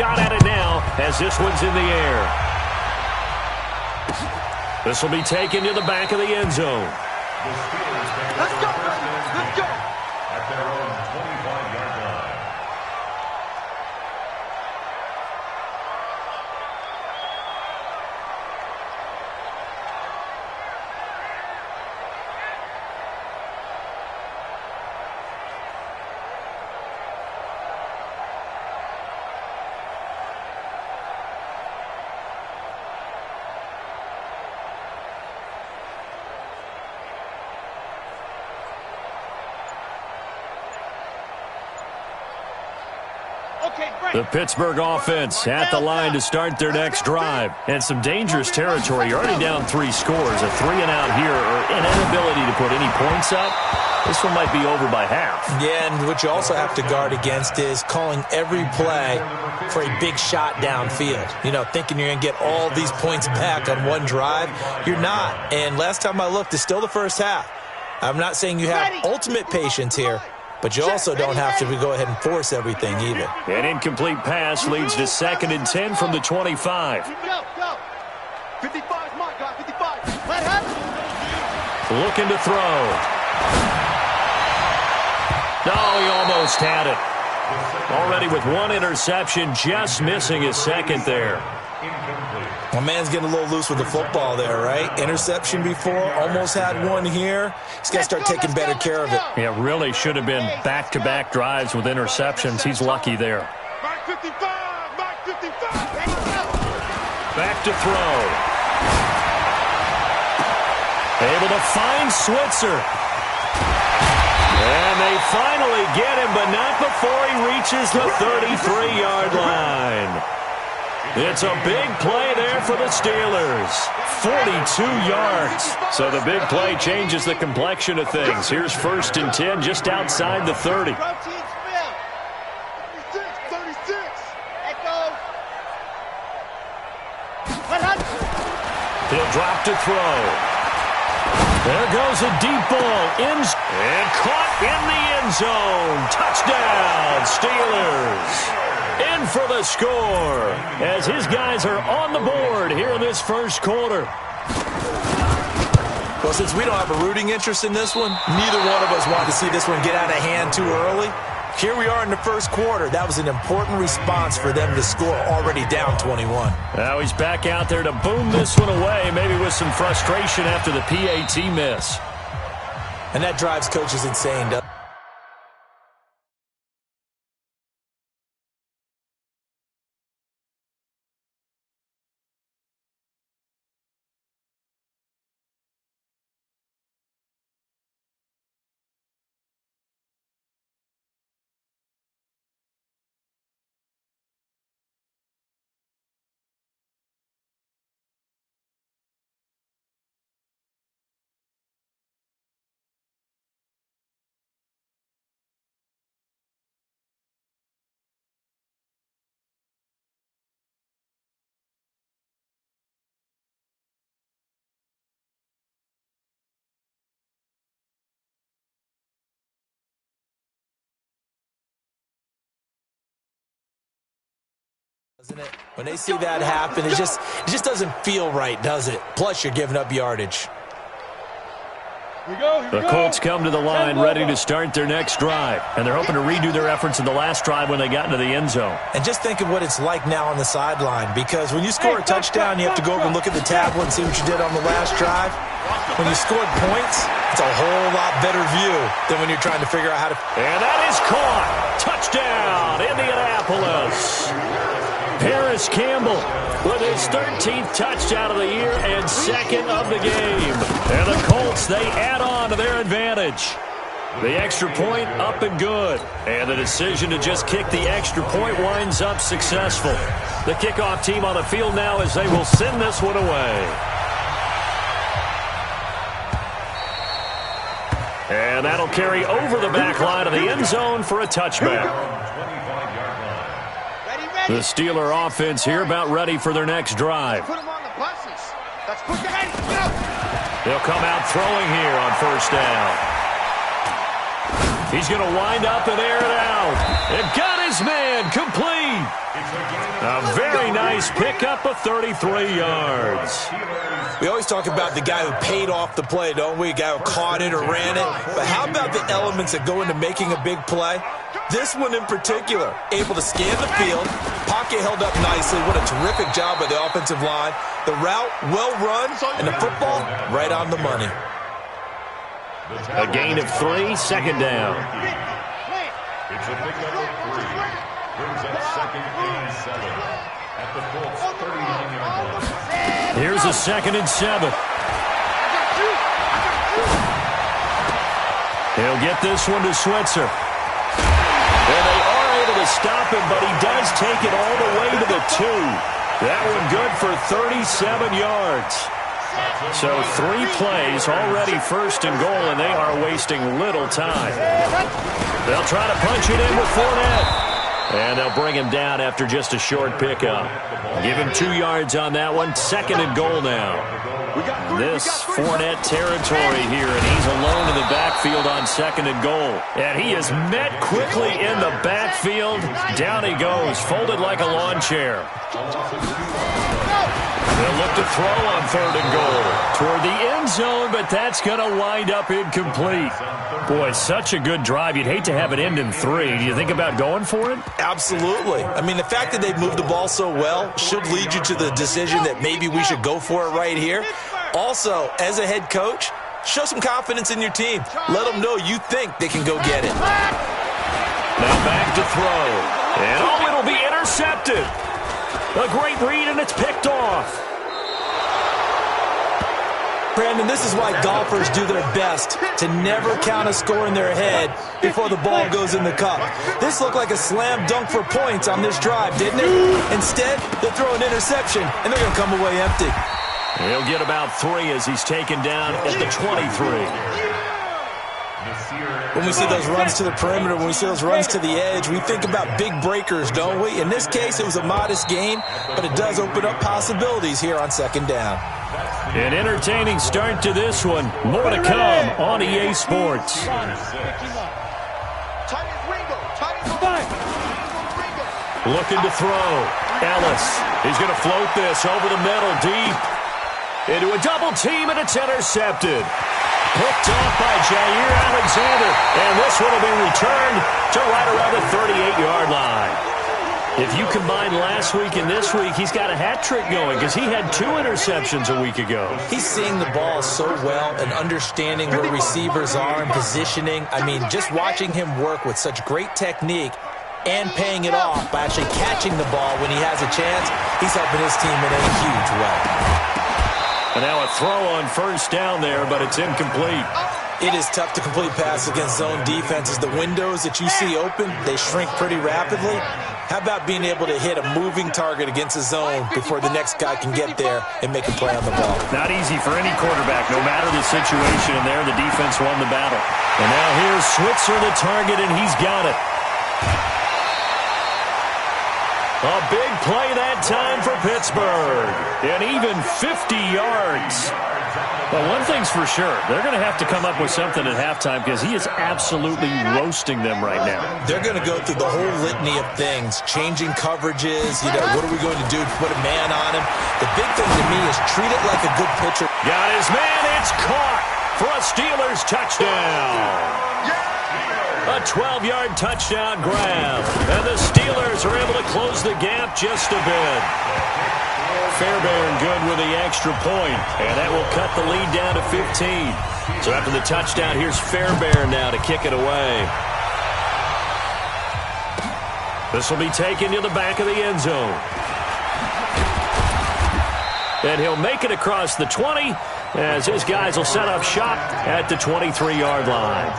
shot at it now as this one's in the air. This will be taken to the back of the end zone. Let's go, let's go. At their own 25-yard line. The Pittsburgh offense at the line to start their next drive. And some dangerous territory. You're already down 3 scores. A 3-and-out here or an inability to put any points up. This one might be over by half. Yeah, and what you also have to guard against is calling every play for a big shot downfield. You know, thinking you're going to get all these points back on one drive. You're not. And last time I looked, it's still the first half. I'm not saying you have ultimate patience here, but you also don't have to go ahead and force everything either. An incomplete pass leads to 2nd and 10 from the 25. Go. 55 is my guy, 55. Let him. Looking to throw. No, he almost had it. Already with 1 interception, just missing his 2nd there. My man's getting a little loose with the football there, right? Interception before, almost had one here. He's got to start taking better care of it. Yeah, really should have been back-to-back drives with interceptions. He's lucky there. Mark 55, Mark 55. Back to throw. Able to find Switzer. And they finally get him, but not before he reaches the 33-yard line. It's a big play there for the Steelers. 42 yards. So the big play changes the complexion of things. Here's 1st and 10 just outside the 30. 36. He'll drop to throw. There goes a deep ball. And caught in the end zone. Touchdown, Steelers. In for the score as his guys are on the board here in this first quarter. Well, since we don't have a rooting interest in this one, neither one of us want to see this one get out of hand too early. Here we are in the first quarter. That was an important response for them to score, already down 21. Now he's back out there to boom this one away, maybe with some frustration after the PAT miss. And that drives coaches insane, doesn't it? When they see that happen, it just doesn't feel right, does it? Plus, you're giving up yardage. The Colts come to the line ready to start their next drive, and they're hoping to redo their efforts in the last drive when they got into the end zone. And just think of what it's like now on the sideline, because when you score a touchdown, you have to go over and look at the tablet and see what you did on the last drive. When you scored points, it's a whole lot better view than when you're trying to figure out how to... And that is caught. Touchdown, Indianapolis. Paris Campbell with his 13th touchdown of the year and 2nd of the game. And the Colts, they add on to their advantage. The extra point up and good. And the decision to just kick the extra point winds up successful. The kickoff team on the field now as they will send this one away. And that'll carry over the back line of the end zone for a touchback. The Steeler offense here about ready for their next drive. Put them on the buses. Let's put the head. Go. They'll come out throwing here on 1st down. He's going to wind up and air it out. And got his man, complete. A very nice pickup of 33 yards. We always talk about the guy who paid off the play, don't we? A guy who caught it or ran it. But how about the elements that go into making a big play? This one in particular, able to scan the field, pocket held up nicely. What a terrific job by the offensive line. The route, well run, and the football, right on the money. A gain of 3, second down. It's a pickup of 3. Brings up second and 7 at the Colts 39-yard line. Here's a 2nd and 7. He'll get this one to Switzer. And they are able to stop him, but he does take it all the way to the 2. That one good for 37 yards. So 3 plays, already 1st and goal, and they are wasting little time. They'll try to punch it in with Fournette. And they'll bring him down after just a short pickup. Give him 2 yards on that one. 2nd and goal now. This Fournette territory here, and he's alone in the backfield on 2nd and goal. And he is met quickly in the backfield. Down he goes, folded like a lawn chair. They'll look to throw on 3rd and goal toward the end zone, but that's going to wind up incomplete. Boy, such a good drive. You'd hate to have it end in 3. Do you think about going for it? Absolutely. I mean, the fact that they've moved the ball so well should lead you to the decision that maybe we should go for it right here. Also, as a head coach, show some confidence in your team. Let them know you think they can go get it. Now back to throw. And it'll be intercepted. A great read, and it's picked off. Brandon, this is why golfers do their best to never count a score in their head before the ball goes in the cup. This looked like a slam dunk for points on this drive, didn't it? Instead, they'll throw an interception, and they're going to come away empty. He'll get about 3 as he's taken down at the 23. When we see those runs to the perimeter, when we see those runs to the edge, we think about big breakers, don't we? In this case, it was a modest gain, but it does open up possibilities here on 2nd down. An entertaining start to this one. More to come on EA Sports. Looking to throw. Ellis. He's going to float this over the middle, deep. Into a double team, and it's intercepted. Picked off by Jair Alexander. And this one will be returned to right around the 38-yard line. If you combine last week and this week, he's got a hat trick going because he had 2 interceptions a week ago. He's seeing the ball so well and understanding where receivers are and positioning. I mean, just watching him work with such great technique and paying it off by actually catching the ball when he has a chance, he's helping his team in a huge way. And now a throw on 1st down there, but it's incomplete. It is tough to complete passes against zone defenses. The windows that you see open, they shrink pretty rapidly. How about being able to hit a moving target against a zone before the next guy can get there and make a play on the ball? Not easy for any quarterback, no matter the situation. And there, the defense won the battle. And now here's Switzer, the target, and he's got it. A big play that time for Pittsburgh. And even 50 yards. Well, one thing's for sure. They're going to have to come up with something at halftime because he is absolutely roasting them right now. They're going to go through the whole litany of things, changing coverages. You know, what are we going to do to put a man on him? The big thing to me is treat it like a good pitcher. Got his man. It's caught for a Steelers touchdown. A 12-yard touchdown grab. And the Steelers are able to close the gap just a bit. Fairbairn good with the extra point, and that will cut the lead down to 15. So after the touchdown, here's Fairbairn now to kick it away. This will be taken to the back of the end zone. And he'll make it across the 20 as his guys will set up shop at the 23-yard line.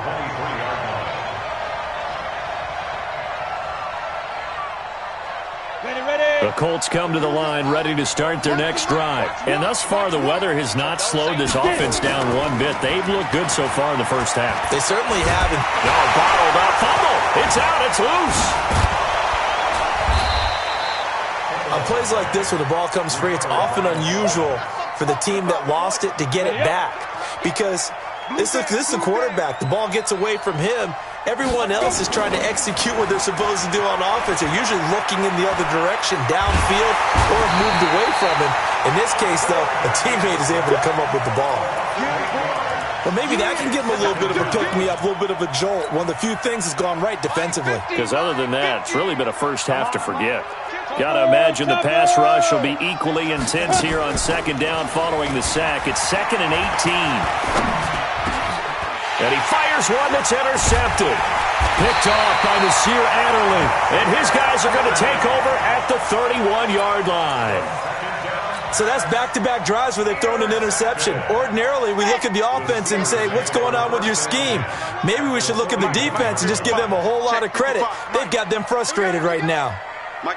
The Colts come to the line ready to start their next drive. And thus far, the weather has not slowed this offense down one bit. They've looked good so far in the first half. They certainly haven't. No, bottled up. Fumble. It's out. It's loose. On plays like this where the ball comes free, it's often unusual for the team that lost it to get it back. Because this is the quarterback. The ball gets away from him, Everyone else is trying to execute what they're supposed to do on offense. They're usually looking in the other direction, downfield, or have moved away from him. In this case, though, a teammate is able to come up with the ball. Well, maybe that can give him a little bit of a pick-me-up, a little bit of a jolt. One of the few things that's gone right defensively. Because other than that, it's really been a first half to forget. Got to imagine the pass rush will be equally intense here on second down following the sack. It's 2nd and 18. And he fires one that's intercepted. Picked off by Nasir Adderley. And his guys are going to take over at the 31-yard line. So that's back-to-back drives where they've thrown an interception. Ordinarily, we look at the offense and say, what's going on with your scheme? Maybe we should look at the defense and just give them a whole lot of credit. They've got them frustrated right now. They'll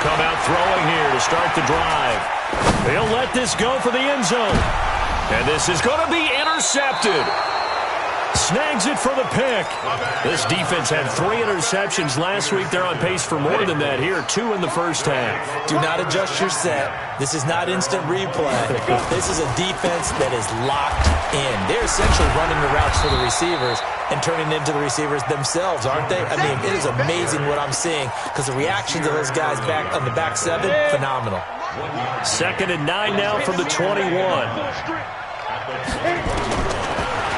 come out throwing here to start the drive. They'll let this go for the end zone. And this is going to be intercepted. Snags it for the pick. This defense had 3 interceptions last week. They're on pace for more than that here. 2 in the first half. Do not adjust your set. This is not instant replay. This is a defense that is locked in. They're essentially running the routes for the receivers and turning into the receivers themselves, aren't they? I mean, it is amazing what I'm seeing because the reactions of those guys back on the back 7, phenomenal. 2nd and 9 now from the 21.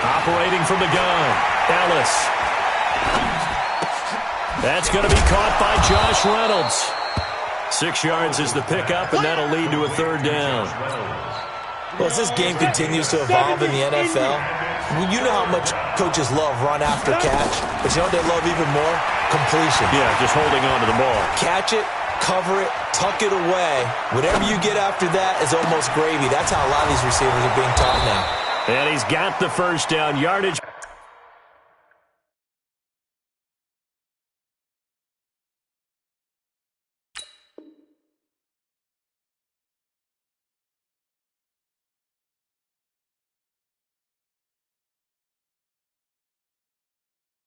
Operating from the gun, Ellis. That's going to be caught by Josh Reynolds. 6 yards is the pickup, and that'll lead to a 3rd down. Well, as this game continues to evolve in the NFL, you know how much coaches love run after catch, but you know what they love even more? Completion. Yeah, just holding on to the ball. Catch it, cover it, tuck it away. Whatever you get after that is almost gravy. That's how a lot of these receivers are being taught now. And he's got the first down yardage.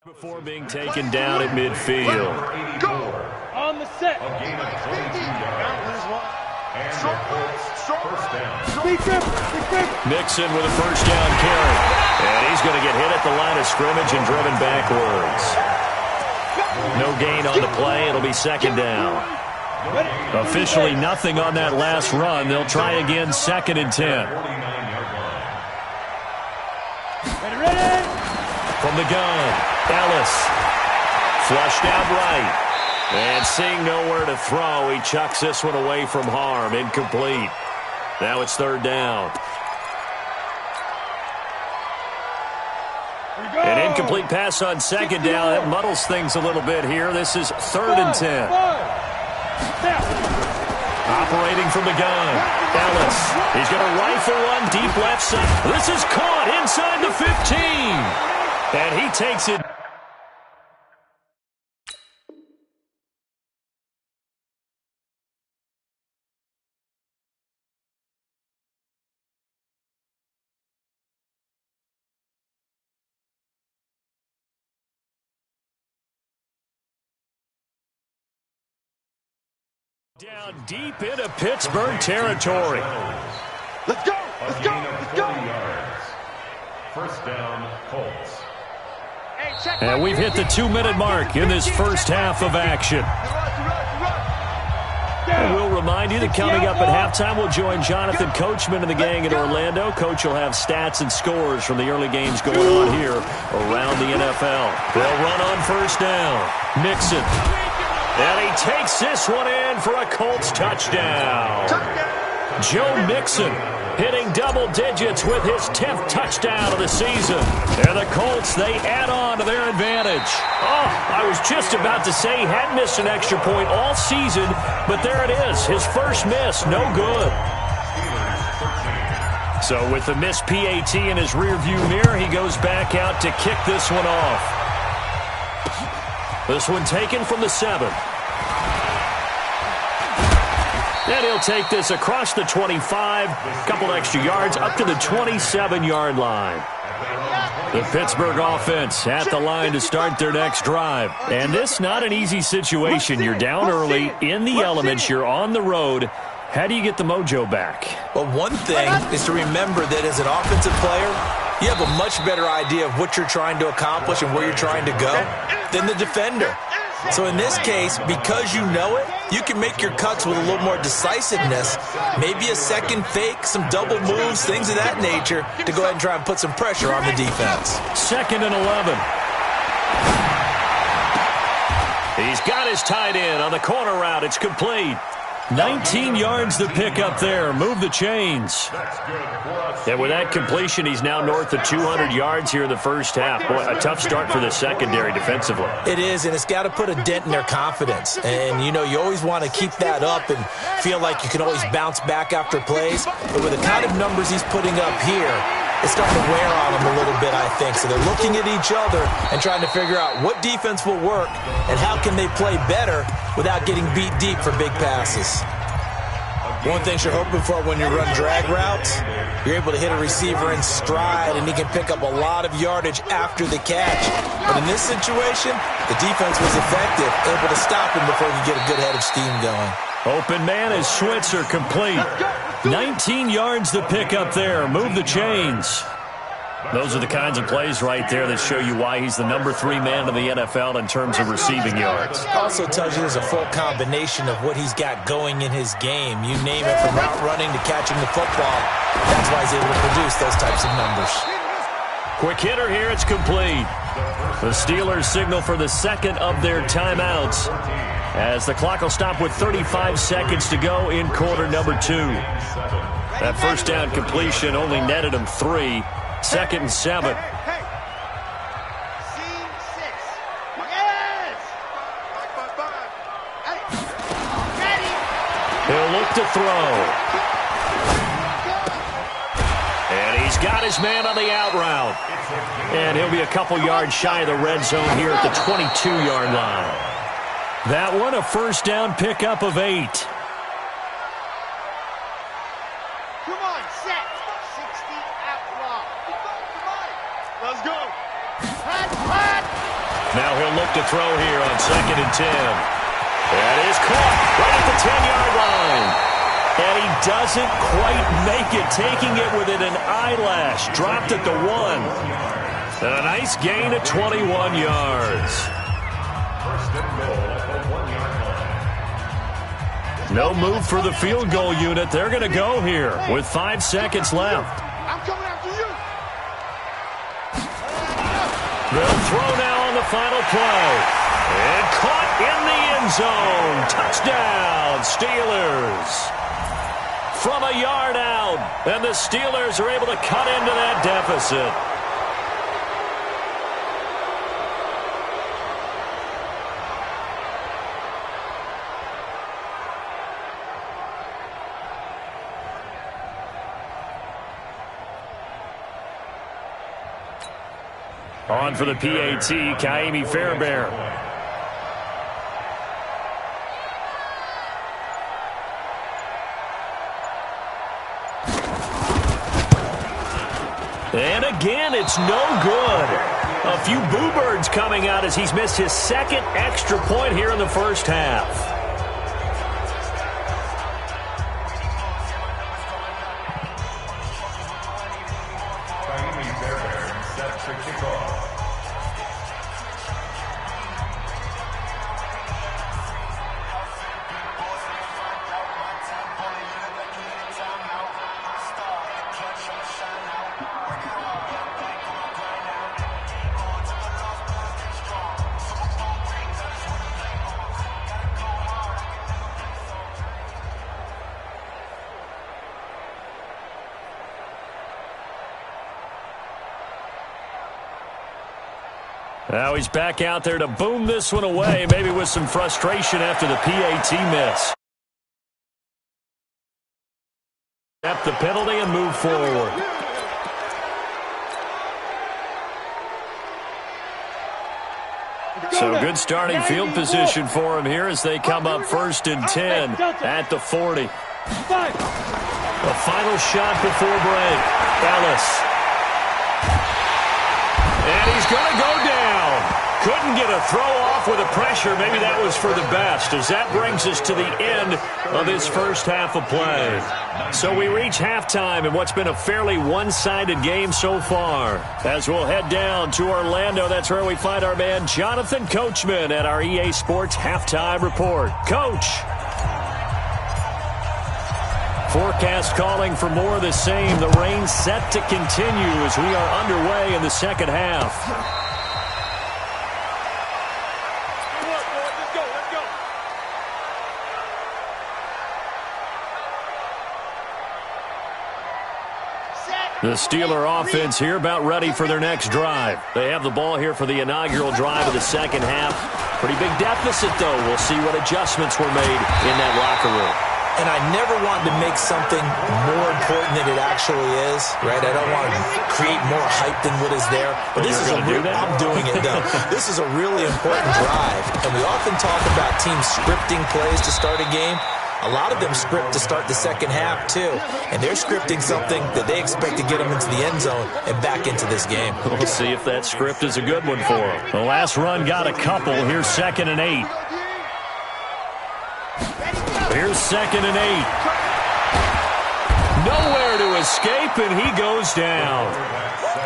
Before being taken down at midfield. Go! On the set. A gain of 22 yards. And the Colts first down. Mixon with a first down carry. And he's going to get hit at the line of scrimmage and driven backwards. No gain on the play. It'll be 2nd down. Officially nothing on that last run. They'll try again 2nd and 10. From the gun, Ellis. Flushed out right. And seeing nowhere to throw, he chucks this one away from harm. Incomplete. Now it's 3rd down. An incomplete pass on 2nd down. That muddles things a little bit here. This is 3rd and 10. Operating from the gun, Ellis. He's going to rifle one deep left side. This is caught inside the 15. And he takes it. Down deep into Pittsburgh territory. Let's go! Let's go! Let's go! First down, Colts. And we've hit the 2-minute mark in this first half of action. And we'll remind you that coming up at halftime, we'll join Jonathan Coachman and the gang in Orlando. Coach will have stats and scores from the early games going on here around the NFL. They'll run on first down. Mixon. And he takes this one in for a Colts touchdown. Joe Mixon hitting double digits with his 10th touchdown of the season. And the Colts, they add on to their advantage. Oh, I was just about to say he hadn't missed an extra point all season, but there it is, his first miss, no good. So with the missed PAT in his rearview mirror, he goes back out to kick this one off. This one taken from the 7. And he'll take this across the 25, couple extra yards, up to the 27-yard line. The Pittsburgh offense at the line to start their next drive. And this not an easy situation. You're down early, in the elements, you're on the road. How do you get the mojo back? Well, one thing is to remember that as an offensive player, You have a much better idea of what you're trying to accomplish and where you're trying to go than the defender. So in this case, because you know it, you can make your cuts with a little more decisiveness, maybe a second fake, some double moves, things of that nature, to go ahead and try and put some pressure on the defense. 2nd and 11. He's got his tight end on the corner route. It's complete. 19 yards to pick up there. Move the chains. And with that completion, he's now north of 200 yards here in the first half. Boy, a tough start for the secondary defensively. It is, and it's got to put a dent in their confidence. And, you know, you always want to keep that up and feel like you can always bounce back after plays. But with the kind of numbers he's putting up here, it's starting to wear on them a little bit, I think. So they're looking at each other and trying to figure out what defense will work and how can they play better without getting beat deep for big passes. One thing you're hoping for when you run drag routes, you're able to hit a receiver in stride, and he can pick up a lot of yardage after the catch. But in this situation, the defense was effective, able to stop him before he could get a good head of steam going. Open man is Schwitzer, complete. 19 yards to pick up there. Move the chains. Those are the kinds of plays right there that show you why he's the number 3 man in the NFL in terms of receiving yards. Also tells you there's a full combination of what he's got going in his game. You name it, from route running to catching the football. That's why he's able to produce those types of numbers. Quick hitter here, it's complete. The Steelers signal for the second of their timeouts as the clock will stop with 35 seconds to go in quarter number 2. That first down completion only netted him 3. 2nd and 7. He'll look to throw. And he's got his man on the out route. And he'll be a couple yards shy of the red zone here at the 22-yard line. That one, a first down pickup of 8. Come on, set. 60 out long. Let's go. Now he'll look to throw here on 2nd and 10. That is caught right at the 10-yard line. And he doesn't quite make it, taking it within an eyelash. Dropped at the 1. A nice gain of 21 yards. No move for the field goal unit. They're going to go here with 5 seconds left. I'm coming after you. They'll throw now on the final play. And caught in the end zone. Touchdown, Steelers. From a yard out. And the Steelers are able to cut into that deficit. On for the PAT, Kaimi Fairbairn. And again, it's no good. A few boo birds coming out as he's missed his 2nd extra point here in the first half. Now he's back out there to boom this one away, maybe with some frustration after the PAT miss. Accept the penalty and move forward. So good starting field position for him here as they come up 1st and 10 at the 40. The final shot before break. Ellis. And he's going to go down. Couldn't get a throw off off with the pressure. Maybe that was for the best, as that brings us to the end of this first half of play. So we reach halftime in what's been a fairly one-sided game so far. As we'll head down to Orlando, that's where we find our man Jonathan Coachman at our EA Sports Halftime Report. Coach. Forecast calling for more of the same. The rain set to continue as we are underway in the second half. The Steeler offense here about ready for their next drive. They have the ball here for the inaugural drive of the second half. Pretty big deficit, though. We'll see what adjustments were made in that locker room. And I never wanted to make something more important than it actually is, right? I don't want to create more hype than what is there. But this is I'm doing it, though. This is a really important drive. And we often talk about teams scripting plays to start a game. A lot of them script to start the second half, too. And they're scripting something that they expect to get them into the end zone and back into this game. We'll see if that script is a good one for them. The last run got a couple. Here's 2nd and 8. Here's 2nd and 8. Nowhere to escape, and he goes down.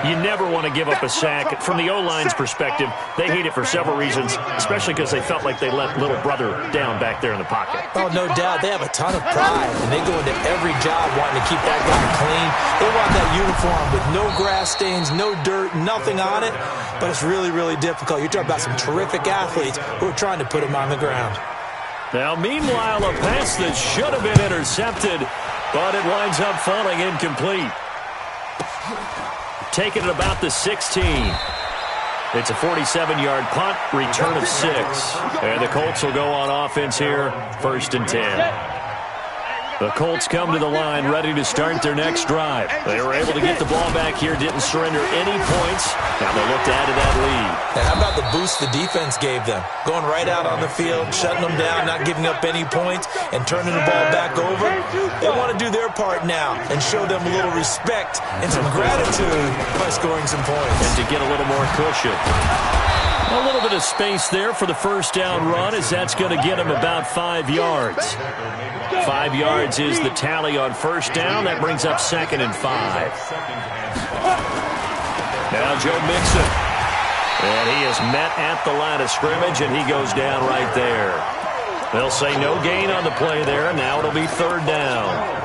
You never want to give up a sack. From the O-line's perspective, they hate it for several reasons, especially because they felt like they let little brother down back there in the pocket. Oh, no doubt. They have a ton of pride, and they go into every job wanting to keep that guy clean. They want that uniform with no grass stains, no dirt, nothing on it, but it's really, really difficult. You're talking about some terrific athletes who are trying to put him on the ground. Now, meanwhile, a pass that should have been intercepted, but it winds up falling incomplete. Taken at about the 16. It's a 47-yard punt, return of 6. And the Colts will go on offense here, 1st and 10. The Colts come to the line ready to start their next drive. They were able to get the ball back here, didn't surrender any points. Now they look to add to that lead. And how about the boost the defense gave them? Going right out on the field, shutting them down, not giving up any points, and turning the ball back over. They want to do their part now and show them a little respect and some gratitude by scoring some points. And to get a little more cushion. A little bit of space there for the first down run, as that's going to get him about 5 yards. 5 yards is the tally on first down. That brings up 2nd and 5. Now Joe Mixon. And he is met at the line of scrimmage, and he goes down right there. They'll say no gain on the play there. Now it'll be 3rd down.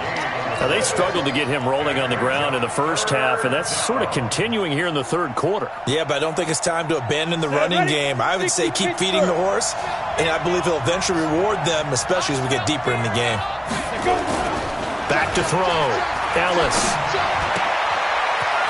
Now, they struggled to get him rolling on the ground in the first half, and that's sort of continuing here in the 3rd quarter. Yeah, but I don't think it's time to abandon the running game. I would say keep feeding the horse, and I believe he'll eventually reward them, especially as we get deeper in the game. Back to throw. Ellis.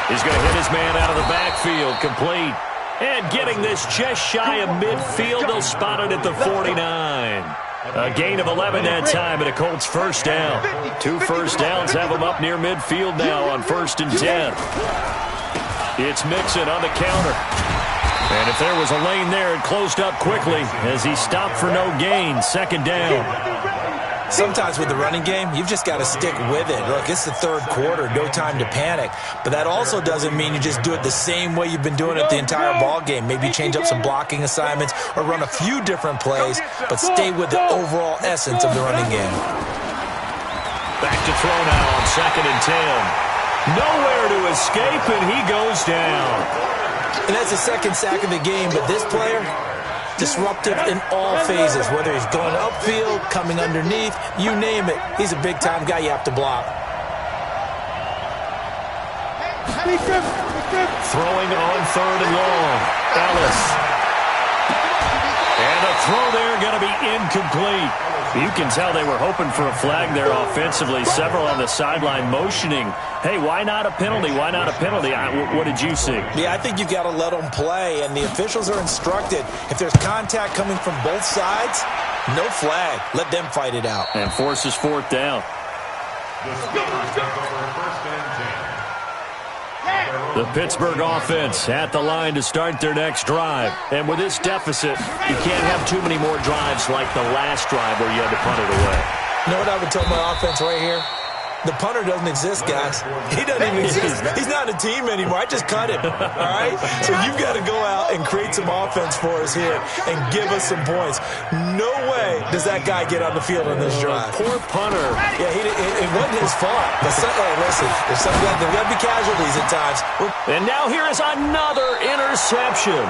He's going to hit his man out of the backfield. Complete. And getting this just shy of midfield. They'll spot it at the 49. A gain of 11 that time, and a Colts first down. 2 first downs have them up near midfield now on 1st and 10. It's Mixon on the counter. And if there was a lane there, it closed up quickly as he stopped for no gain. 2nd down. Sometimes with the running game, you've just got to stick with it. Look, it's the 3rd quarter, no time to panic. But that also doesn't mean you just do it the same way you've been doing it the entire ball game. Maybe change up some blocking assignments or run a few different plays, but stay with the overall essence of the running game. Back to throw now on 2nd and 10. Nowhere to escape, and he goes down. And that's the 2nd sack of the game, but this player, disruptive in all phases, whether he's going upfield, coming underneath, you name it. He's a big-time guy you have to block. Throwing on 3rd and long. Ellis. And a throw there going to be incomplete. You can tell they were hoping for a flag there offensively. Several on the sideline motioning, hey, why not a penalty? Why not a penalty? What did you see? Yeah, I think you've got to let them play, and the officials are instructed. If there's contact coming from both sides, no flag. Let them fight it out. And forces 4th down. The Pittsburgh offense at the line to start their next drive. And with this deficit, you can't have too many more drives like the last drive where you had to punt it away. You know what I would tell my offense right here? The punter doesn't exist, guys. He doesn't even exist. He's not a team anymore. I just cut him, all right? So you've got to go out and create some offense for us here and give us some points. No way does that guy get on the field on this drive. Poor punter. Yeah, it wasn't his fault. But hey, listen, there's got to be casualties at times. And now here is another interception.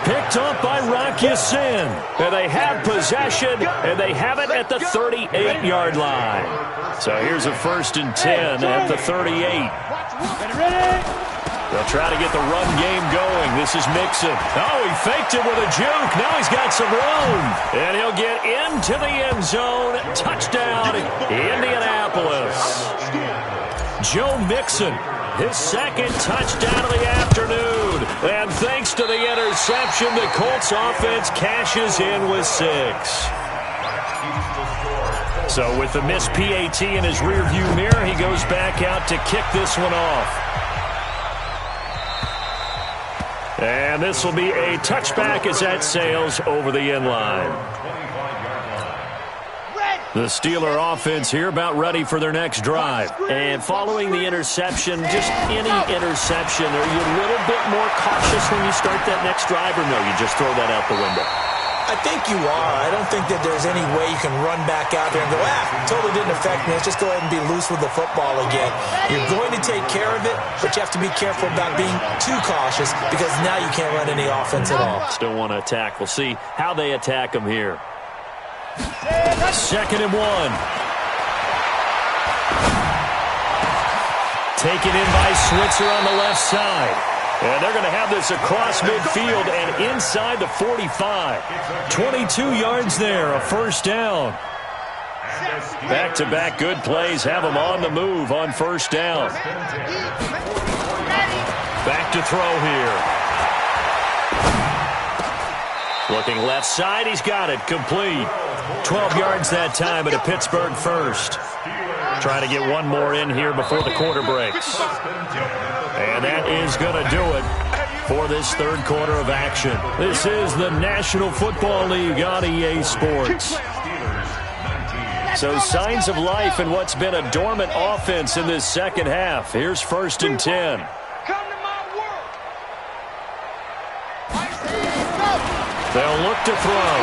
Picked up by Rock Ya-Sin. And they have possession, and they have it at the 38-yard line. So here's a 1st and 10 at the 38. They'll try to get the run game going. This is Mixon. Oh, he faked it with a juke. Now he's got some room. And he'll get into the end zone. Touchdown, Indianapolis. Joe Mixon, his 2nd touchdown of the afternoon. And thanks to the interception, the Colts offense cashes in with 6. So with the missed PAT in his rearview mirror, he goes back out to kick this one off. And this will be a touchback as that sails over the end line. The Steeler offense here about ready for their next drive. And following the interception, just any interception, are you a little bit more cautious when you start that next drive, or no, you just throw that out the window? I think you are. I don't think that there's any way you can run back out there and go, totally didn't affect me. Let's just go ahead and be loose with the football again. You're going to take care of it, but you have to be careful about being too cautious because now you can't run any offense at all. Still want to attack. We'll see how they attack them here. 2nd and 1. Taken in by Switzer on the left side. And they're going to have this across midfield and inside the 45. 22 yards there, a 1st down. Back-to-back good plays have them on the move on 1st down. Back to throw here. Looking left side, he's got it, complete. 12 yards that time at a Pittsburgh 1st. Trying to get one more in here before the quarter breaks. And that is going to do it for this 3rd quarter of action. This is the National Football League on EA Sports. So signs of life in what's been a dormant offense in this 2nd half. Here's 1st and 10. They'll look to throw.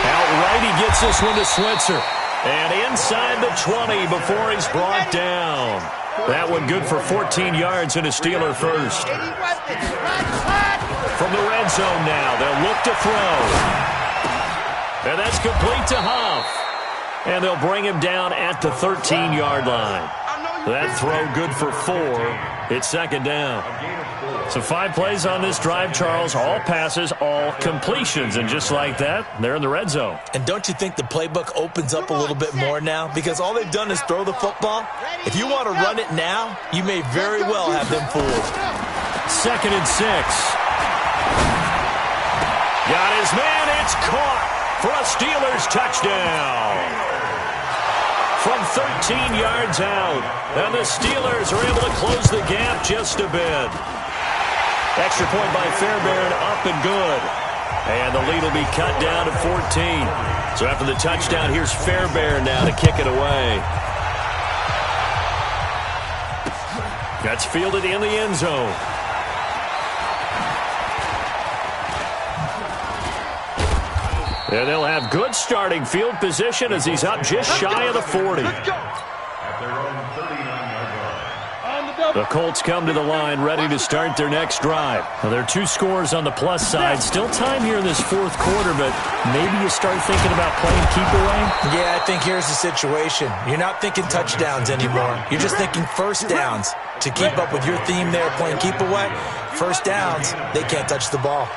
Outright, he gets this one to Switzer. And inside the 20 before he's brought down. That one good for 14 yards and a Steeler 1st. From the red zone now, they'll look to throw. And that's complete to Huff. And they'll bring him down at the 13-yard line. That throw good for 4. It's 2nd down. So 5 plays on this drive, Charles. All passes, all completions. And just like that, they're in the red zone. And don't you think the playbook opens up a little bit more now? Because all they've done is throw the football. If you want to run it now, you may very well have them fooled. 2nd and 6. Got his man. It's caught for a Steelers touchdown. From 13 yards out. And the Steelers are able to close the gap just a bit. Extra point by Fairbairn, up and good. And the lead will be cut down to 14. So after the touchdown, here's Fairbairn now to kick it away. That's fielded in the end zone. And they'll have good starting field position as he's up just shy of the 40. The Colts come to the line ready to start their next drive. Well, there are 2 scores on the plus side. Still time here in this 4th quarter, but maybe you start thinking about playing keep away? Yeah, I think here's the situation. You're not thinking touchdowns anymore. You're just thinking 1st downs. To keep up with your theme there, playing keep away, 1st downs, they can't touch the ball.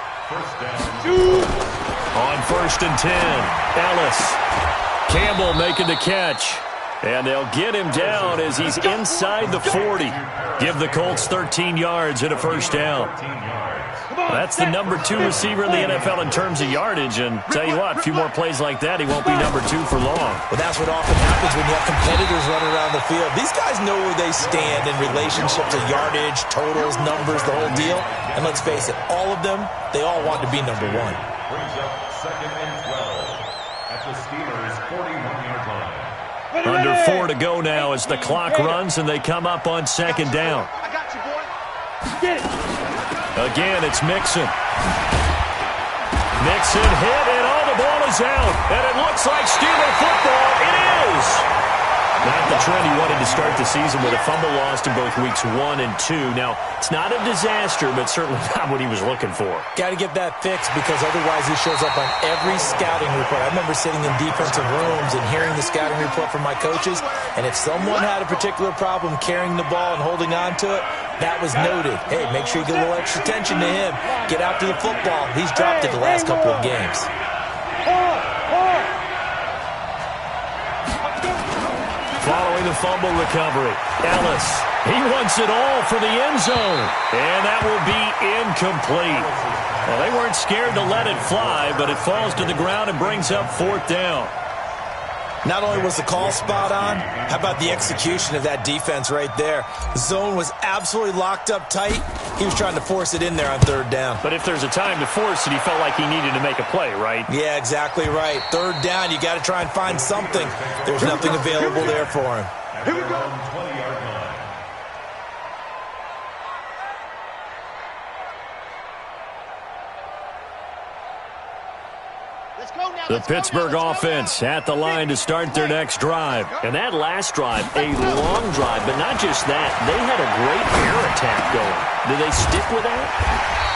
On 1st and 10, Ellis. Campbell making the catch. And they'll get him down as he's inside the 40. Give the Colts 13 yards and a 1st down. That's the number 2 receiver in the NFL in terms of yardage. And tell you what, a few more plays like that, he won't be number 2 for long. Well, that's what often happens when you have competitors running around the field. These guys know where they stand in relationship to yardage, totals, numbers, the whole deal. And let's face it, all of them, they all want to be number 1. Brings up 2nd and 12 at the Steelers' 41-yard line. Under 4 to go now as the clock runs and they come up on second down. I got you, boy. Get it. Again, it's Mixon. Mixon hit, and the ball is out. And it looks like Steeler football. It is. Not the trend he wanted to start the season with a fumble lost in both weeks 1 and 2. Now, it's not a disaster, but certainly not what he was looking for. Got to get that fixed because otherwise he shows up on every scouting report. I remember sitting in defensive rooms and hearing the scouting report from my coaches, and if someone had a particular problem carrying the ball and holding on to it, that was noted. Hey, make sure you get a little extra attention to him. Get after the football. He's dropped it the last couple of games. Following the fumble recovery, Ellis. He wants it all for the end zone. And that will be incomplete. Well, they weren't scared to let it fly, but it falls to the ground and brings up 4th down. Not only was the call spot on, how about the execution of that defense right there? The zone was absolutely locked up tight. He was trying to force it in there on 3rd down. But if there's a time to force it, he felt like he needed to make a play, right? Yeah, exactly right. 3rd down, you got to try and find something. There's nothing available there for him. Here we go. The Pittsburgh offense at the line to start their next drive. And that last drive, a long drive, but not just that. They had a great air attack going. Do they stick with that?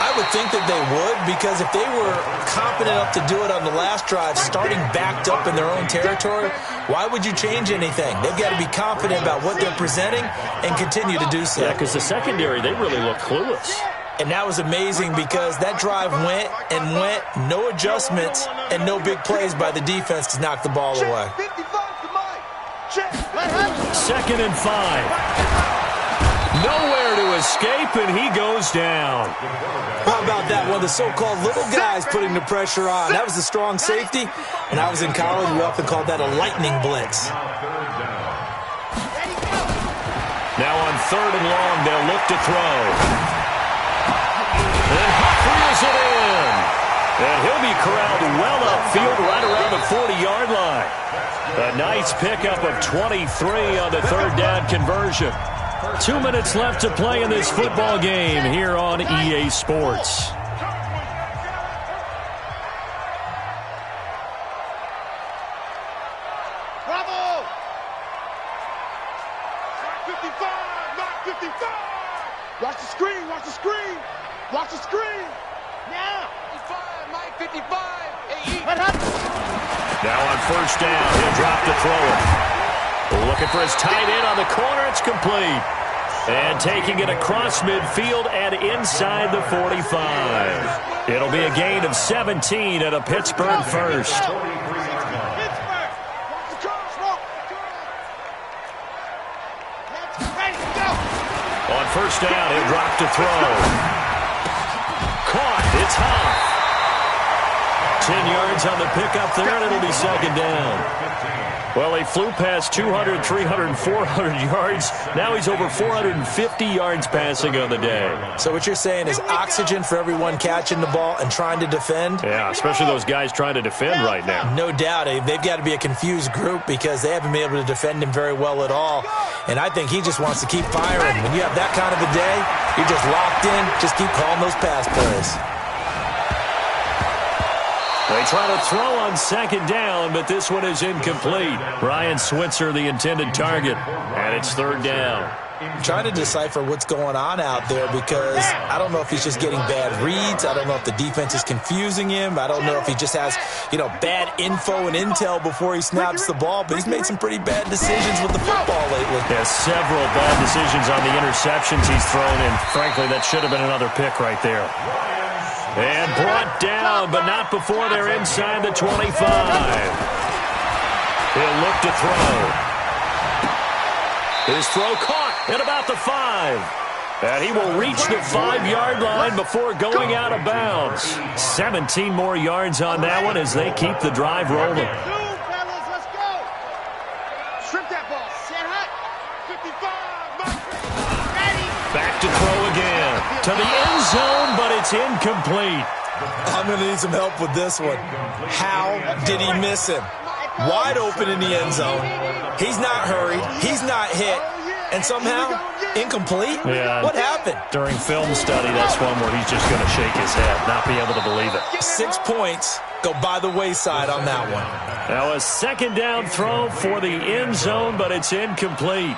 I would think that they would, because if they were confident enough to do it on the last drive, starting backed up in their own territory, why would you change anything? They've got to be confident about what they're presenting and continue to do so. Yeah, because the secondary, they really look clueless. And that was amazing because that drive went and went, no adjustments and no big plays by the defense to knock the ball away. 55 to Mike. Check. 2nd and 5. Nowhere to escape, and he goes down. How about that? One of the so-called little guys putting the pressure on. That was a strong safety. When I was in college, we often called that a lightning blitz. Now on 3rd and long, they'll look to throw. And Huff reels it in. And he'll be corralled well upfield right around the 40-yard line. A nice pickup of 23 on the 3rd down conversion. 2 minutes left to play in this football game here on EA Sports. Bravo! 55, not 55! Watch the screen, watch the screen! Watch the screen! Now! 55, Mike, 55! Hey, now on 1st down, he'll drop to throw it. Looking for his tight end on the corner. It's complete. And taking it across midfield and inside the 45. It'll be a gain of 17 and a Pittsburgh first. On 1st down, he'll drop to throw. Caught. It's Huff. 10 yards on the pickup there, and it'll be 2nd down. Well, he flew past 200, 300, 400 yards. Now he's over 450 yards passing on the day. So what you're saying is oxygen for everyone catching the ball and trying to defend? Yeah, especially those guys trying to defend right now. No doubt. They've got to be a confused group because they haven't been able to defend him very well at all. And I think he just wants to keep firing. When you have that kind of a day, you're just locked in. Just keep calling those pass plays. They try to throw on 2nd down, but this one is incomplete. Ryan Switzer, the intended target, and it's 3rd down. I'm trying to decipher what's going on out there because I don't know if he's just getting bad reads. I don't know if the defense is confusing him. I don't know if he just has, bad info and intel before he snaps the ball, but he's made some pretty bad decisions with the football lately. Yeah, several bad decisions on the interceptions he's thrown, and frankly, that should have been another pick right there. And brought down, but not before they're inside the 25. He'll look to throw. His throw caught at about the 5. And he will reach the 5-yard line before going out of bounds. 17 more yards on that one as they keep the drive rolling. Let's go. Strip that ball. Set hot. 55. Ready. Back to throw again. To the end zone, but it's incomplete. I'm going to need some help with this one. How did he miss him? wide open in the end zone. He's not hurried. He's not hit. And somehow, incomplete? Yeah. What happened? During film study, that's one where he's just going to shake his head, not be able to believe it. 6 points go by the wayside on that one. Now a second down throw for the end zone, but it's incomplete.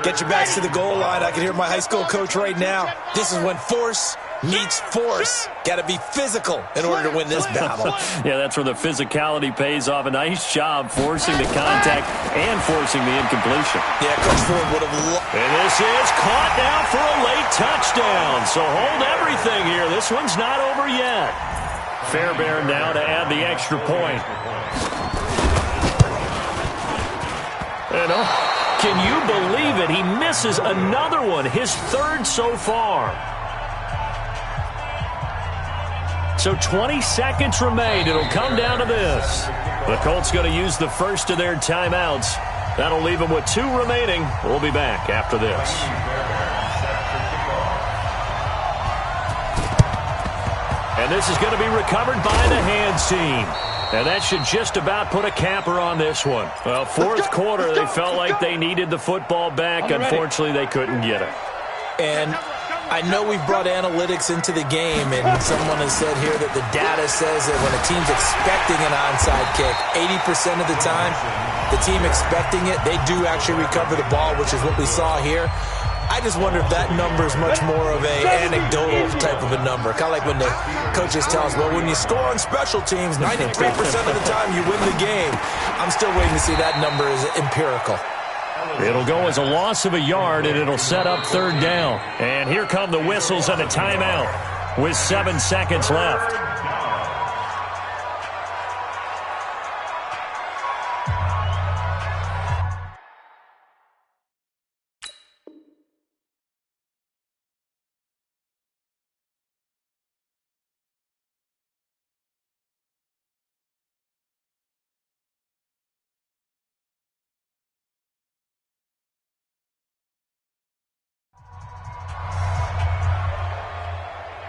Get your backs to the goal line. I can hear my high school coach right now. This is when force meets force. Got to be physical in order to win this battle. Yeah, that's where the physicality pays off. A nice job forcing the contact and forcing the incompletion. Yeah, Coach Ford would have loved. And this is caught now for a late touchdown. So hold everything here. This one's not over yet. Fairbairn now to add the extra point. And can you believe it? He misses another one, his third so far. So 20 seconds remain. It'll come down to this. The Colts going to use the first of their timeouts. That'll leave them with 2 remaining. We'll be back after this. And this is going to be recovered by the hands team. And that should just about put a capper on this one. Well, fourth quarter, they felt like they needed the football back. Unfortunately, they couldn't get it. And I know we've brought analytics into the game, and someone has said here that the data says that when a team's expecting an onside kick, 80% of the time, the team expecting it, they do actually recover the ball, which is what we saw here. I just wonder if that number is much more of a anecdotal type of a number. Kind of like when the coaches tell us, well, when you score on special teams, 93% of the time you win the game. I'm still waiting to see that number is empirical. It'll go as a loss of a yard, and it'll set up third down. And here come the whistles and a timeout with 7 seconds left.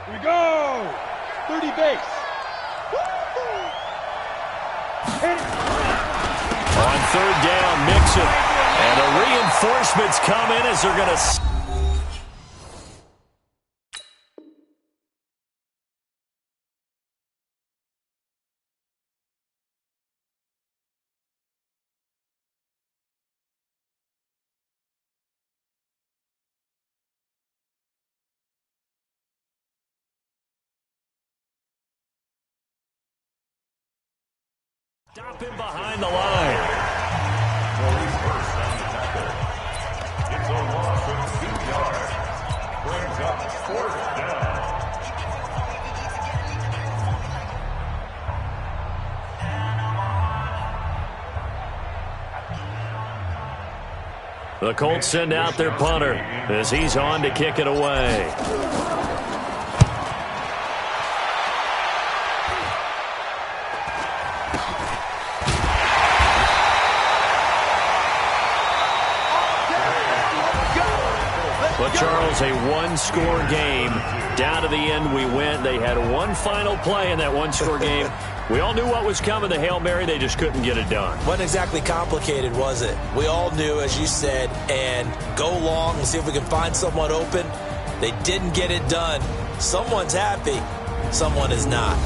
Here we go. 30 base. On third down, Mixon. And the reinforcements come in as they're going to... Stop him behind the line. First down the tackle. It's a loss of 2 yards. Brings up 4th down. The Colts send out their punter as he's on to kick it away. But, Charles, a one-score game. Down to the end we went. They had one final play in that one-score game. We all knew what was coming, the Hail Mary. They just couldn't get it done. Wasn't exactly complicated, was it? We all knew, as you said, and go long and see if we can find someone open. They didn't get it done. Someone's happy. Someone is not.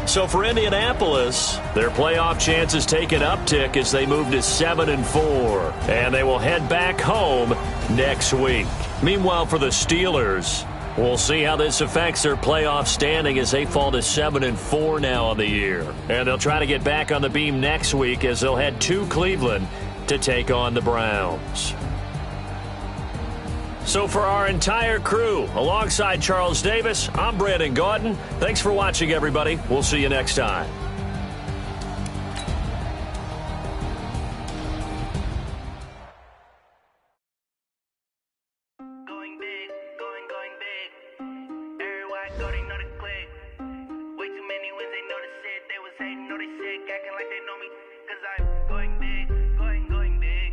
So for Indianapolis, their playoff chances take an uptick as they move to 7-4. And they will head back home next week. Meanwhile, for the Steelers, we'll see how this affects their playoff standing as they fall to 7-4 now on the year. And they'll try to get back on the beam next week as they'll head to Cleveland to take on the Browns. So for our entire crew, alongside Charles Davis, I'm Brandon Gaudin. Thanks for watching, everybody. We'll see you next time. Going big, going big. Everywhere I go, they know the click. Way too many wins, they know the shit. They was hating, know they sick, acting like they know me. Cause I'm going big, going big.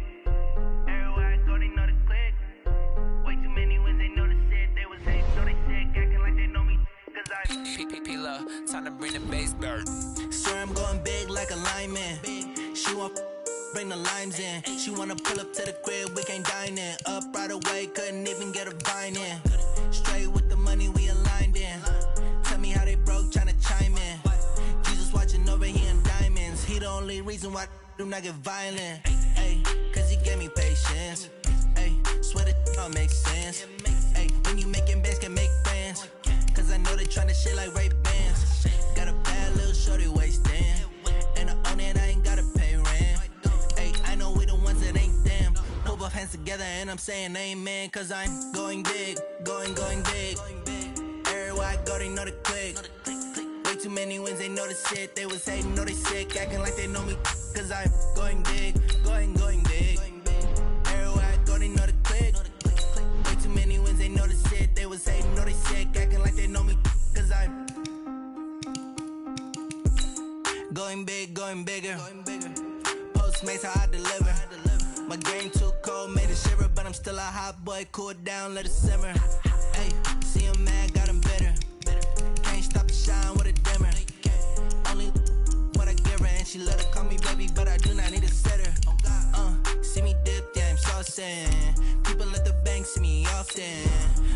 Everywhere I go, they know the click. Way too many wins, they know the shit. They was hating, know they sick, acting like they know me. Cause I'm P-P-P-Love, time to bring the bass base bird. Swear I'm going big like a lineman. She want bring the limes in. She wanna pull up to the crib, we can't dine in. Up right away, couldn't even get a vine in. Straight with the money we aligned in. Tell me how they broke, tryna chime in. Jesus watching over here in diamonds. He the only reason why I do not get violent. Ay, cause he gave me patience. Ay, swear that all makes sense. Ay, when you making bands can make friends. Cause I know they tryna shit like Ray-Bans. Got a bad little shorty wasting. And I own it, I ain't gotta pay rent. Ay, I know we the ones that ain't them. Put both hands together and I'm saying amen. Cause I'm going big, going big. Everywhere I go, they know the click. Way too many wins, they know the shit. They was hating, know they sick, acting like they know me. Cause I'm going big, going big. Everywhere I go, they know the click. Way too many wins, they know the shit. They was hating, know they sick, acting like they know me. Cause I'm going big, going bigger. Postmates, how I deliver. My game too cold, made it shiver. But I'm still a hot boy, cool down, let it simmer. Hey, see him mad, got him bitter. Can't stop the shine with a dimmer. Only what I give her, and she love to call me baby, but I do not need a sitter. See me dip, yeah, I'm saucing. People at the bank see me often.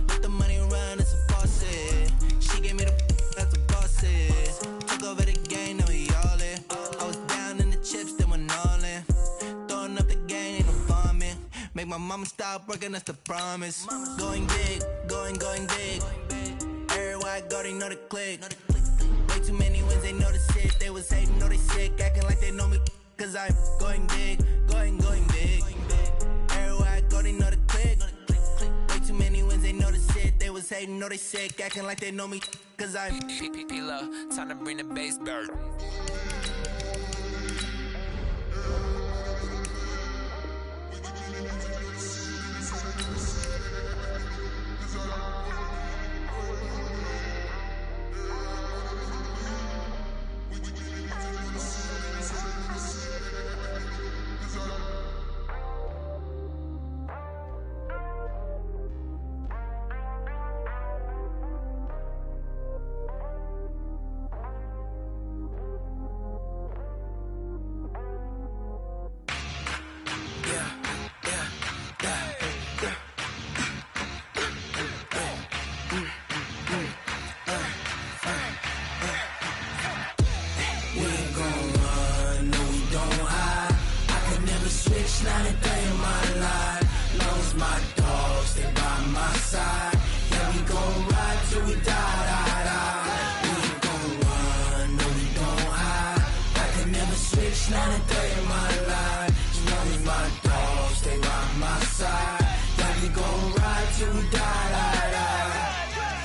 Let the money run, it's a faucet. She gave me the that's a boss is. Took over the game, now we all in. I was down in the chips, then went all in. Throwing up the game, ain't no bombing. Make my mama stop working, that's the promise. Going big, going big. Everywhere I go, they know the click. Way too many wins, they know the shit. They was hating, know they sick, acting like they know me. Cause I'm going big, going big. Everywhere I go, they know the click. Way too many wins, they know the shit. They was hating, know they sick, acting like they know me. Cause I'm P-P-P-Love, time to bring the base bird.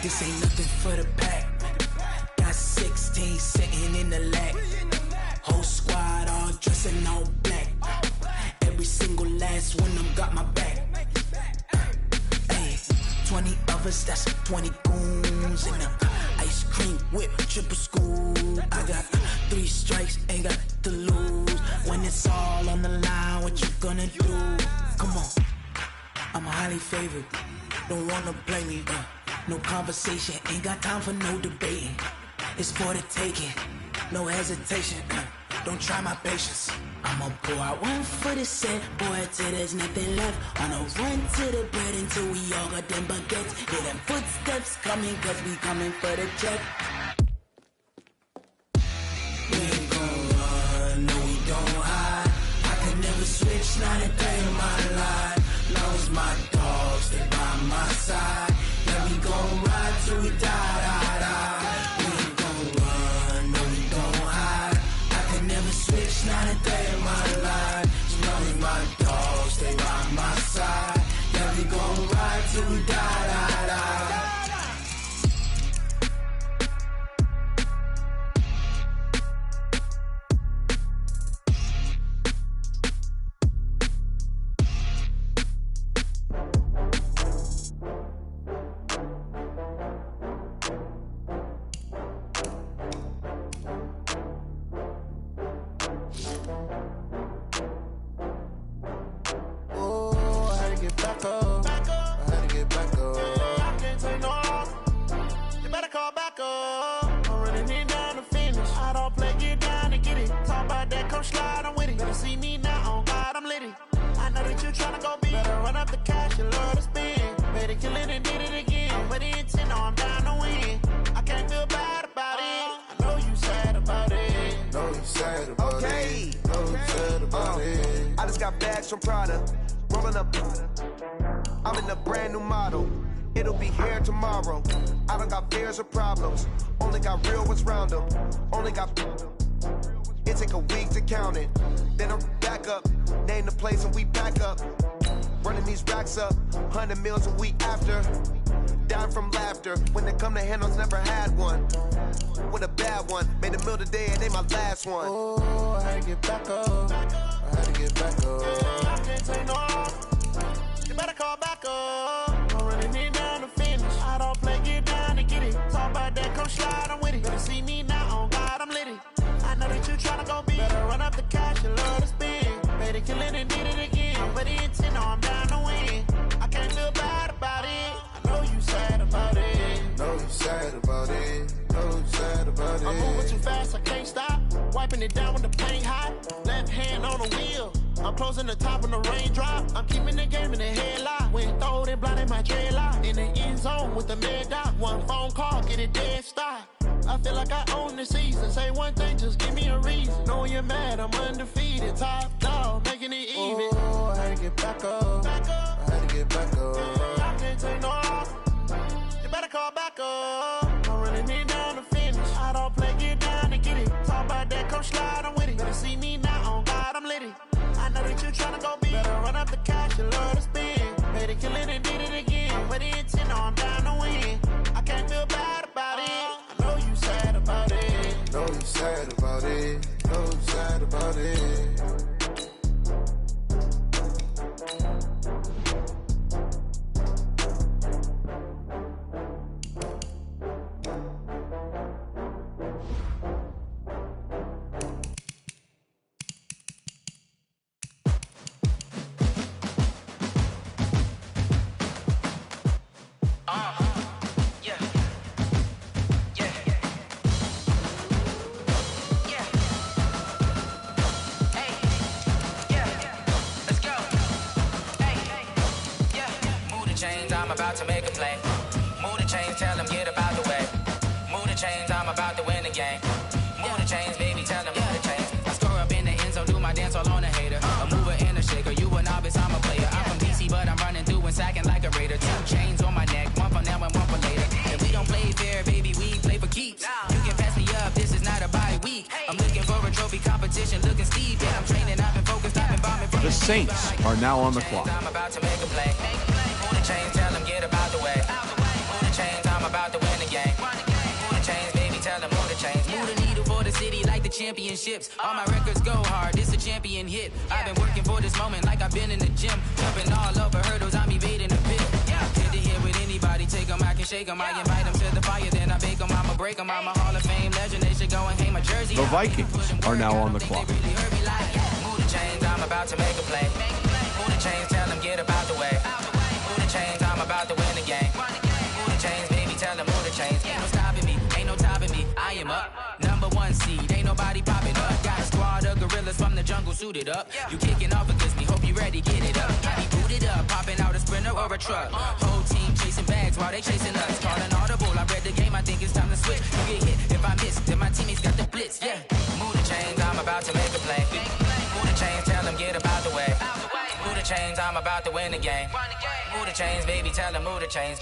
This ain't nothing for the pack. Got 16 sitting in the lap. Whole squad all dressed in all black. Every single last one of them got my back. Hey, 20 of us, that's 20 goons. And the ice cream whip, triple scoop. I got 3 strikes, ain't got to lose. When it's all on the line, what you gonna do? Come on, I'm highly favored. Don't wanna play me, no conversation, ain't got time for no debating. It's for the taking, no hesitation. Don't try my patience. I'ma pour out one for the set, boy, till there's nothing left. On a run to the bread until we all got them baguettes. Hear them footsteps coming, cause we coming for the check. We ain't gon' run, no we don't hide. I can never switch, not a day in my life. Long as my dogs stay by my side. Yeah, we gon' ride till we die. We ain't gon' run, no we don't hide. I can never switch, not a day in my life. As long as my dogs stay by my side. Yeah, we gon' ride till we die. come slide, I'm with it. Better see me now, on God, I'm litty. I know that you tryna go big. Better run up the cash, you love to spend. Better kill it and did it again. But the intent, no, I'm down to win. I can't feel bad about it. I know you sad about it. Know you sad about it. Know you sad about it. I just got bags from Prada. Rolling up. I'm in a brand new model. It'll be here tomorrow. I don't got fears or problems. Only got real ones round them. Only got. It take a week to count it. Then I'm back up. Name the place and we back up. Running these racks up. 100 meals a week after. Dying from laughter. When it come to handles, never had one. With a bad one. Made a meal today and they my last one. Oh, I had to get back up. I had to get back up. I can't take no off. You better call back up. I'm running it down to finish. I don't play, get down to get it. Talk about that, come slide, I'm with it. Better see me now, on God, I'm litty. I know that you tryna go big. Better run up the cash, you love to spend. Better kill it and did it again. But the intent, no, I'm down to win. I can't feel bad about it. I know you sad about it. Know you sad about it. Know you sad about it. I'm moving too fast, I can't stop. Wiping it down with the paint hot. Left hand on the wheel. I'm closing the top when the raindrop. I'm keeping the game in the headlock. When throwed and blinded my dreadlock. In the end zone with the mad dot. One phone call, get it dead stop. I feel like I own the season. Say one thing, just give me a reason. Knowing you're mad, I'm undefeated. Top dog, making it even. Oh, I had to get back up. Back up. I had to get back up. I can't take no off. You better call back up. I'm running it down to finish. I don't play, get down to get it. Talk about that, come slide, I'm with it. Better see me now, on God, I'm litty. I know that you tryna go big. Better run up the cash, you love to spend. Better kill it and did it again. But the intent, no, I'm down to win. I can't feel bad about it. I know you sad about it. Know you sad about it. Know you sad about it. I'm about to make a play. Move the chains, tell them get about the way. Move the chains, I'm about to win the game. Move the chains, baby, tell them move the chains. I score up in the end zone, do my dance all on a hater. A mover and a shaker, you a novice, I'm a player. I'm from DC, but I'm running through and sacking like a raider. 2 chains on my neck, one for now and one for later. And we don't play fair, baby, we play for keeps. You can pass me up, this is not a bye week. I'm looking for a trophy competition, looking steep. Yeah, I'm training, I've been focused, I've been bombing. The Saints are now on the clock. I'm about to make a play. Move the chains, tell them get about the way. Move the chains, I'm about to win the game. Move the chains, baby, tell them move the chains. Move the needle for the city like the championships. All my records go hard, this a champion hit. I've been working for this moment like I've been in the gym. Jumping all over hurdles, I'm evading the pit. Hit the hit with anybody, take them, I can shake them. I invite them to the fire, then I bake them, I'ma break them. I'm a Hall of Fame legend, they should go and hang my jersey. The Vikings are now on the clock. Move the chains, I'm about to make a play. Move the chains, tell them get about the way. Move the chains, I'm about to win the game. Move the chains, baby, tell them move the chains. Ain't no stopping me, ain't no topping me. I am up, #1 seed, ain't nobody popping up. Got a squad of gorillas from the jungle suited up. You kicking off against me, hope you ready, get it up. I be booted up, popping out a Sprinter or a truck. Whole team chasing bags while they chasing us. Calling audible, I read the game, I think it's time to switch. You get hit, if I miss, then my teammates got the blitz, yeah. Move the chains, I'm about to make a play. Move the chains, tell them get about the way. Move the chains, I'm about to win the game. Move the chains, baby, tell them move the chains.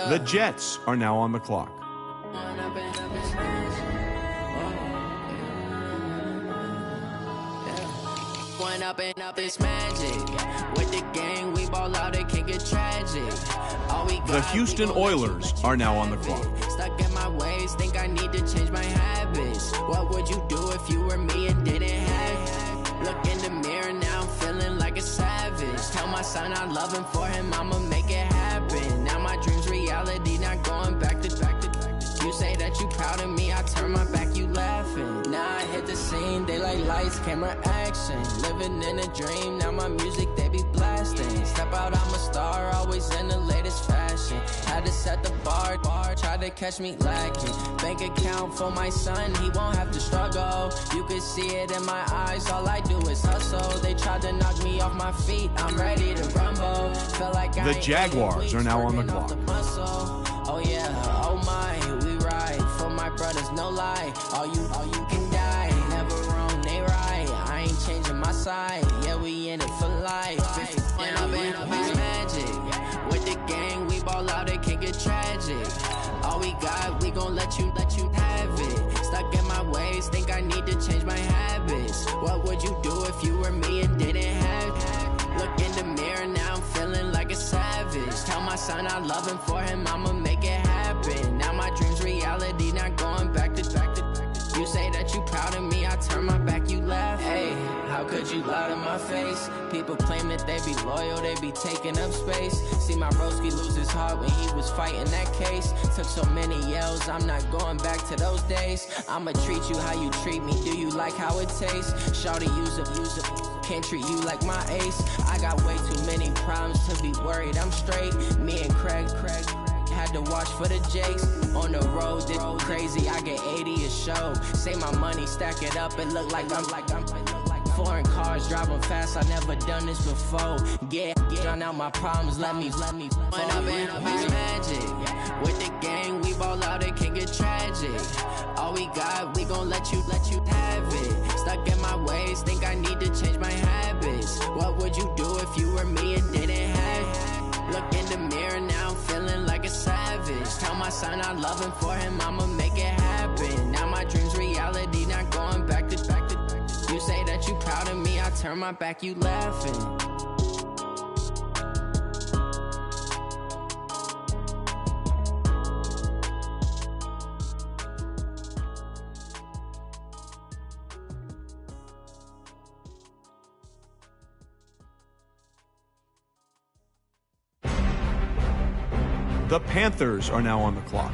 The Jets are now on the clock. One up and up is magic. With the gang, we ball out, it can get tragic. The Houston Oilers are now on the clock. Stuck in my ways, think I need to change my habits. What would you do if you were me and didn't have it? Look in the mirror, now I'm feeling like a savage. Tell my son I love him, for him I'ma make it happen. Now my dream's reality, not going back to. You say that you proud of me, I turn my back, you laughing. Now I hit the scene, they like lights, camera, action. Living in a dream, now my music, they be blasting. Step out, I'm a star, always in the latest fashion. Had to set the bar, try to catch me lacking. Bank account for my son, he won't have to struggle. You can see it in my eyes, all I do is hustle. They tried to knock me off my feet, I'm ready to rumble. Feel like The Jaguars are now on the clock. Oh yeah, oh my, we ride for my brothers, no lie. All you can die, never wrong, they right. I ain't changing my side, yeah, we in it for life. And I've been magic with the gang, we ball out, it can get tragic. All we got, we gon' let you have it. Stuck in my ways, think I need to change my habits. What would you do if you were me and didn't have it? Look in the mirror, now I'm feeling like a savage. Tell my son I love him, for him I'ma make it happen. Now my dream's reality, not going back to. You say that you proud of me, I turn my back, you laugh. Hey, how could you lie to my face? People claim that they be loyal, they be taking up space. See my broski lose his heart when he was fighting that case. Took so many yells, I'm not going back to those days. I'ma treat you how you treat me, do you like how it tastes? Shawty, use it, can't treat you like my ace. I got way too many problems to be worried, I'm straight. Me and Craig had to watch for the Jakes. On the road, this crazy, I get 80 a show. Say my money, stack it up, it look like I'm foreign cars, driving fast, I never done this before. Get drown out my problems, let me When I've been magic with the gang, we ball out, it can get tragic. All we got, we gon' let you have it. Stuck in my ways, think I need to change my habits. What would you do if you were me and didn't have it? Look in the mirror, now I'm feeling like a savage. Tell my son I love him, for him I'ma make it happen. Now my dream's reality, not going back to. You say that you proud of me, I turn my back, you laughing. The Panthers are now on the clock.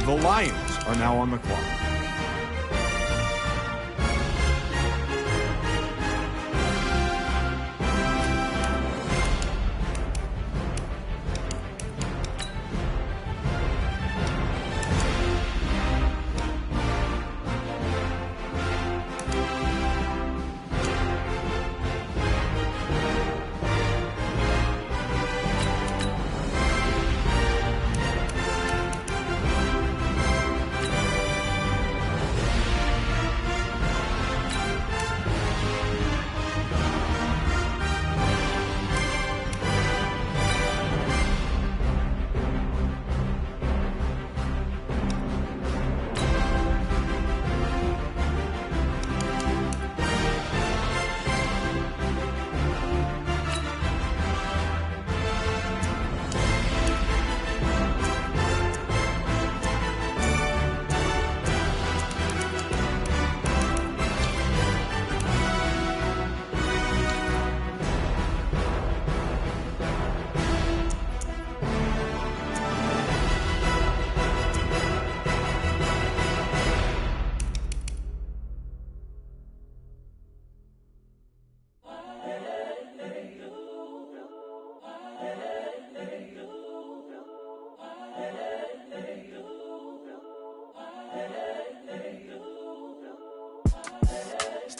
The Lions are now on the clock.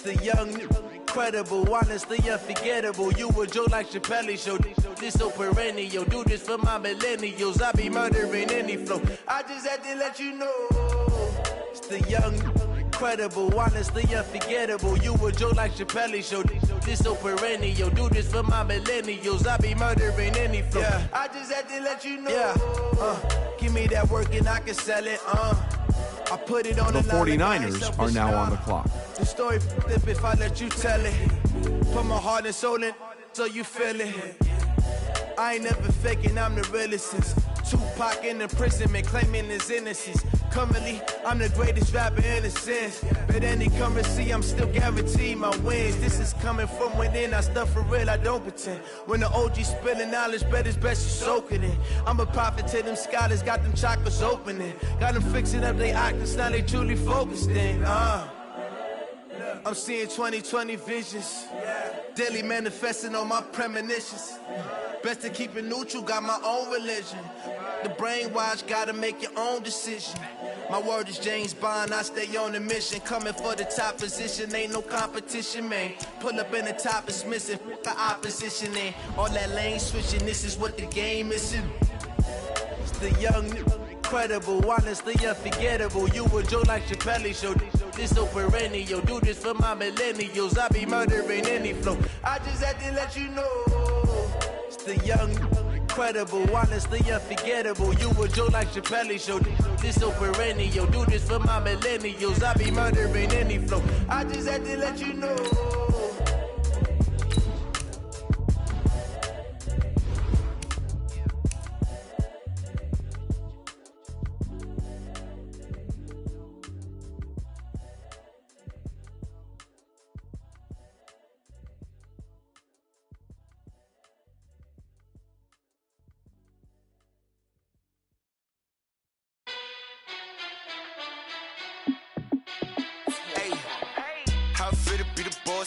The young, incredible, honestly unforgettable. You a joke like Chappelle Show. This so perennial. Do this for my millennials. I be murdering any flow. I just had to let you know. It's the young, incredible, honestly unforgettable. You a joke like Chappelle Show. This so perennial. Do this for my millennials. I be murdering any flow. Yeah. I just had to let you know. Yeah. Give me that work and I can sell it. I put it on the 49ers are now on the clock. The story flip if I let you tell it. Put my heart and soul in so you feel it. I ain't never faking, I'm the realest since Tupac in imprisonment, claiming his innocence. Currently, I'm the greatest rapper in a sense. But any currency, I'm still guaranteed my wins. This is coming from within, I stuff for real, I don't pretend. When the OG spilling knowledge, bet it's best you soak it in. I'm a prophet to them scholars, got them chakras opening. Got them fixing up they octaves, now they truly focused in. I'm seeing 2020 visions. Daily manifesting on my premonitions. Best to keep it neutral, got my own religion. The brainwash, gotta make your own decision. My word is James Bond, I stay on a mission. Coming for the top position, ain't no competition, man. Pull up in the top, it's missing, the opposition in. All that lane switching, this is what the game is in. It's the young, incredible, honestly unforgettable. You a joke like Chappelle Show. This so perennial, do this for my millennials. I be murdering any flow. I just had to let you know. It's the young, incredible, honestly unforgettable. You a joke like Chappelle Show. This so perennial, do this for my millennials. I be murdering any flow. I just had to let you know.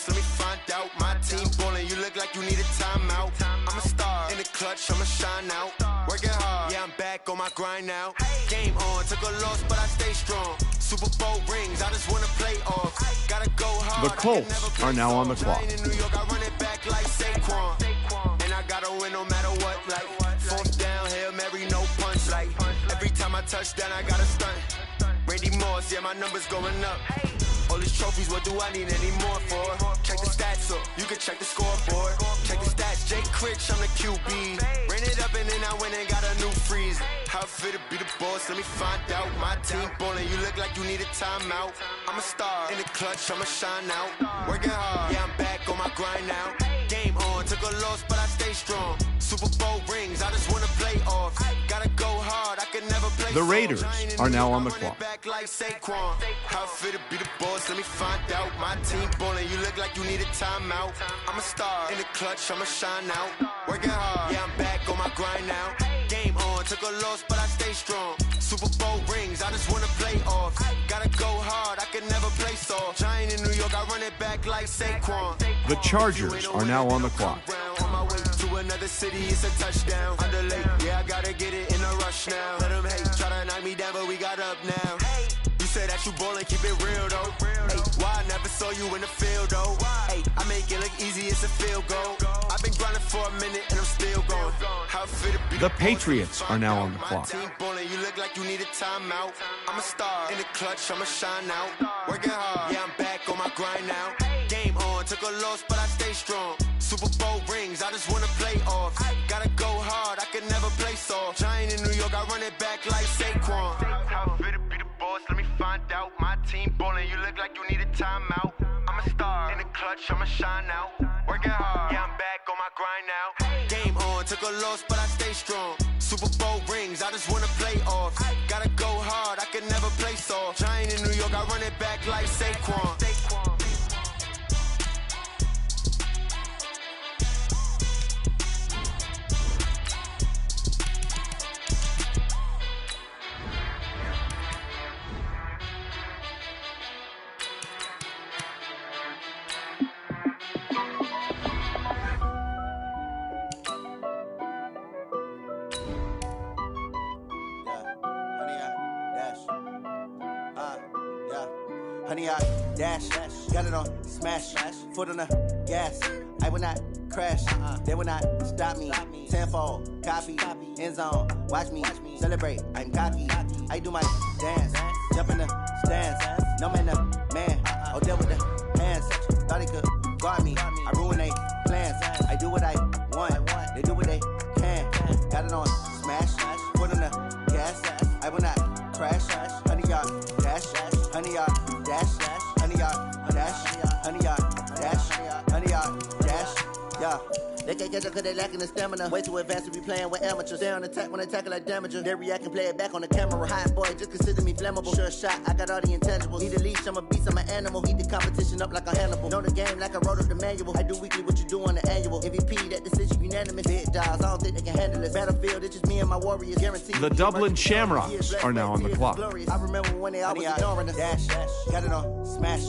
Let me find out. My team ballin', you look like you need a timeout. I'm a star in the clutch, I'ma shine out. Working hard, yeah, I'm back on my grind now. Game on, took a loss, but I stay strong. Super Bowl rings, I just wanna play off. Gotta go hard. The Colts are now on the clock. In New York, I run it back like Saquon. And I gotta win no matter what. Like fourth down, Hail Mary, no punch. Like every time I touch down, I gotta stunt. Randy Moss, yeah, my numbers going up. All these trophies, what do I need any more for? Check the stats up, you can check the scoreboard. Check the stats, Jake Critch, I'm the QB. Ran it up and then I went and got a new freeze. How fit to be the boss, let me find out. My team ballin', you look like you need a timeout. I'm a star in the clutch, I'ma shine out. Working hard, yeah, I'm back on my grind now. Game on, took a loss, but I stay strong. Super Bowl rings, I just wanna play off. Gotta go hard, I can never play. The Raiders are now on the clock. Like Saquon. How fit to be the boss, let me find out. My team ballin', you look like you need a timeout. I'm a star in the clutch, I'ma shine out. Working hard, yeah, I'm back on my grind now. Game on, took a loss, but I stay strong. Super Bowl rings, I just wanna play off. Gotta go hard, I can never play soft. Giant in New York, I run it back like Saquon. The Chargers are now on the clock. On my way to another city, it's a touchdown. Underlay, yeah, I gotta get it in a rush now. Let them hate, try to knock me down, but we got up now. You said that you ballin', keep it real though. Hey, why I never saw you in the field though? Hey, I make it look easy, it's a field goal. I've been grinding for a minute and I'm still going. How fit to be the Patriots are now on the clock. Team ballin', you look like you need a timeout. I'm a star in the clutch, I'ma shine out. Working hard, yeah, I'm back on my grind now. Game on, took a loss, but I stay strong. Super Bowl rings, I just wanna play off. Gotta go hard, I can never play soft. Giant in New York, I run it back like Saquon. How fit to be the boss, let me find out. My team ballin', you look like you need a timeout. I'm a star in the clutch, I'ma shine out. Working hard, yeah, I'm back on my grind now. Game on, took a loss, but I stay strong. Super Bowl rings, I just wanna play off. Gotta go hard, I can never play soft. Giant in New York, I run it back like Saquon. Honey, I dash, got it on smash, foot on the gas. I will not crash, they will not stop me. Tenfold, copy, end zone, watch me celebrate. I'm cocky, I do my dance, jump in the stands. No man, man. Oh, deal with the hands. Thought he could guard me. I ruin they plans. I do what I want. They do what they can. Got it on smash. Put on the gas. I will not crash. 100-yard dash. 100-yard dash. 100-yard dash. 100-yard dash. 100-yard dash. Yeah. They can't catch up cause they lacking the stamina. Way too advanced to be playing with amateurs. Stay on attack when they tackle like damager. They react and play it back on the camera. Hot boy, just consider me flammable. Sure shot, I got all the intangibles. Need a leash, I'm a beast, I'm an animal. Heat the competition up like a Hannibal. Know the game like I wrote up the manual. I do weekly what you do on the annual. MVP, that decision unanimous. Big dials, I don't think they can handle it. Battlefield, it's just me and my warriors. Guaranteed. The Dublin Shamrocks are now on the clock. I remember when they always ignoring us. Dash, got it on smash.